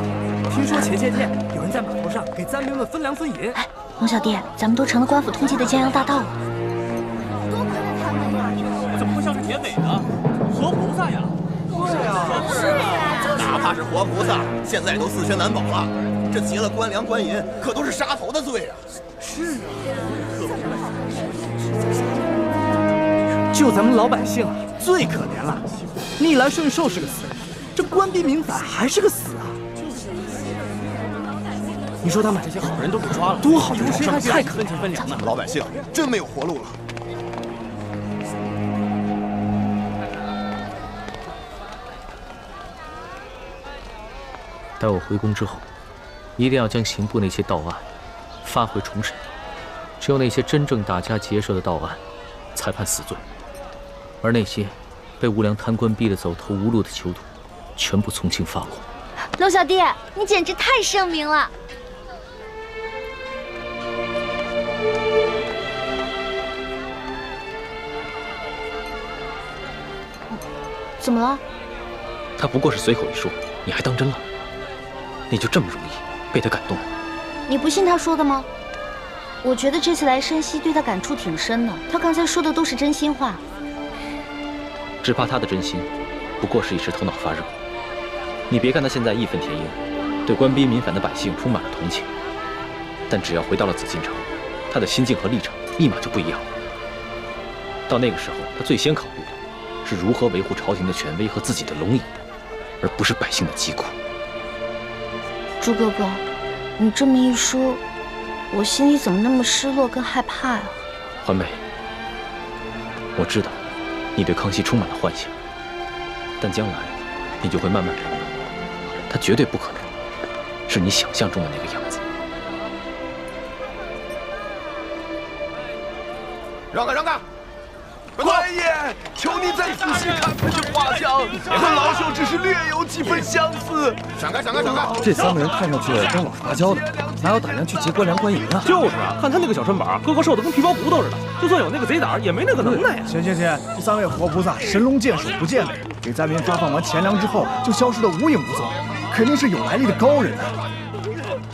听说前些天有人在码头上给灾民们分粮分银。哎，龙小弟，咱们都成了官府通缉的江洋大盗了。多亏了他们呀！怎么会像是铁匪呢？活菩萨呀！是呀，哪怕是活菩萨，现在都4缺难保了。这劫了官粮官银，可都是杀头的罪啊！是啊，就咱们老百姓啊，最可怜了。逆来顺受是个死，这官逼民反还是个死啊！你说他们这些好人都给抓了，多好的事儿，太可怜分粮了。咱们老百姓真没有活路了。待我回宫之后，一定要将刑部那些盗案发回重审，只有那些真正打家劫舍的盗案，才判死罪，而那些被无良贪官逼得走投无路的囚徒，全部从轻发落。龙小弟，你简直太圣明了！怎么了？他不过是随口一说，你还当真了？你就这么容易被他感动了？你不信他说的吗？我觉得这次来山西对他感触挺深的，他刚才说的都是真心话。只怕他的真心，不过是一时头脑发热。你别看他现在义愤填膺，对官逼民反的百姓充满了同情，但只要回到了紫禁城，他的心境和立场立马就不一样了。到那个时候，他最先考虑的是如何维护朝廷的权威和自己的龙椅，而不是百姓的疾苦。朱哥哥，你这么一说，我心里怎么那么失落跟害怕呀？环美，我知道你对康熙充满了幻想，但将来你就会慢慢明白，他绝对不可能是你想象中的那个样子。让开，让开！官爷，求你再仔细看看这画像，和老朽只是略有几分相似。闪开，闪开，闪开！这3个人看上去跟老实巴交的，哪有胆量去劫官粮官银啊？就是啊，看他那个小身板，个个瘦的跟皮包骨头似的，就算有那个贼胆，也没那个能耐呀。行，这3位活菩萨神龙见首不见尾，给灾民发放完钱粮之后就消失得无影无踪，肯定是有来历的高人啊！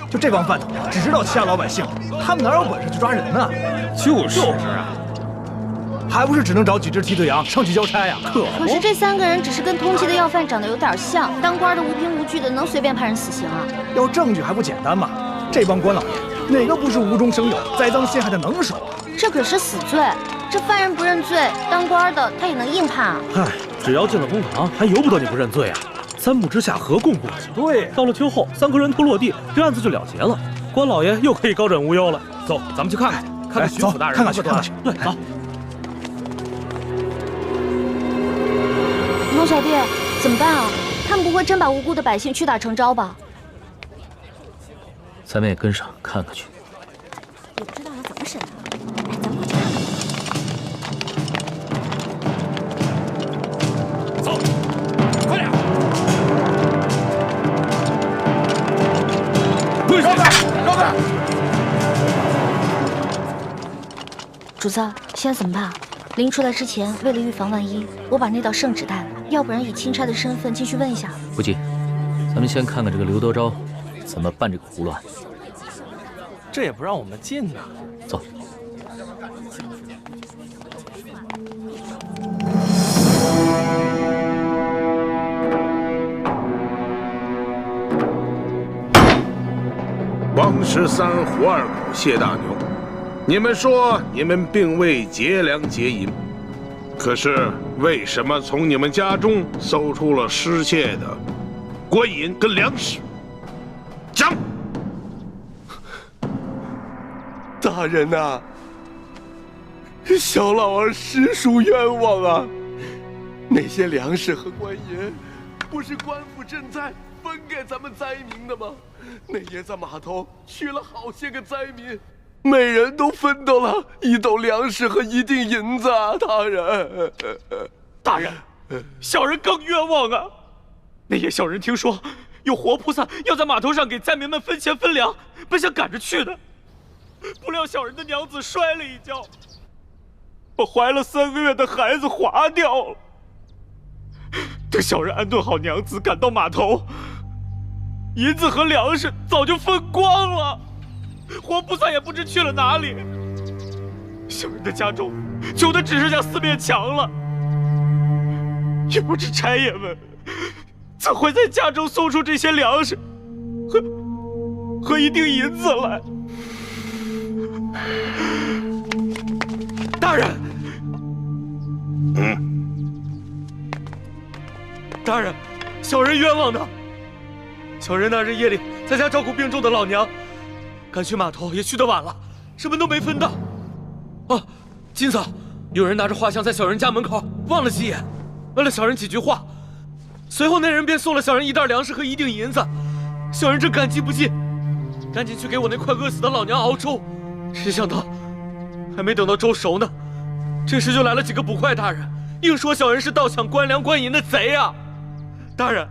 就这帮饭桶，只知道欺压老百姓，他们哪有本事去抓人呢？就是啊。还不是只能找几只替罪羊上去交差呀？可是这3个人只是跟通缉的要犯长得有点像，当官的无凭无据的，能随便判人死刑啊？要证据还不简单吗？这帮官老爷哪个不是无中生有、栽赃陷害的能手啊？这可是死罪，这犯人不认罪，当官的他也能硬判啊？嗨，只要进了公堂，还由不得你不认罪啊！3目之下，何共不及？对，到了秋后，3颗人头落地，这案子就了结了，官老爷又可以高枕无忧了。走，咱们去看看，看看巡抚大人。看看去，看看去。对，走。龙小弟，怎么办啊？他们不会真把无辜的百姓屈打成招吧？咱们也跟上看看去。也不知道要怎么审。走，快点！跪下！让开！主子，现在怎么办？临出来之前，为了预防万一，我把那道圣旨带了，要不然以钦差的身份进去问一下。不急，咱们先看看这个刘德昭怎么办这个胡乱。这也不让我们进呢。走。王13胡二口谢大牛，你们说你们并未劫粮劫银，可是为什么从你们家中搜出了失窃的官银跟粮食？讲。大人呐，小老儿实属冤枉啊！那些粮食和官银，不是官府赈灾分给咱们灾民的吗？那爷在码头娶了好些个灾民，每人都分到了1斗粮食和1锭银子啊！大人，大人，小人更冤枉啊！那夜小人听说有活菩萨要在码头上给灾民们分钱分粮，本想赶着去的，不料小人的娘子摔了一跤，把怀了3个月的孩子划掉了。等小人安顿好娘子，赶到码头，银子和粮食早就分光了，活菩萨也不知去了哪里。小人的家中穷的只剩下4面墙了，也不知差爷们怎会在家中搜出这些粮食和1锭银子来。大人，大人，小人冤枉的。小人那日夜里在家照顾病重的老娘，赶去码头也去得晚了，什么都没分到。哦，金嫂，有人拿着画像在小人家门口望了几眼，问了小人几句话，随后那人便送了小人1袋粮食和1锭银子。小人正感激不尽，赶紧去给我那快饿死的老娘熬粥，谁想到还没等到粥熟呢，这时就来了几个捕快大人，硬说小人是盗抢官粮官银的贼啊！大人，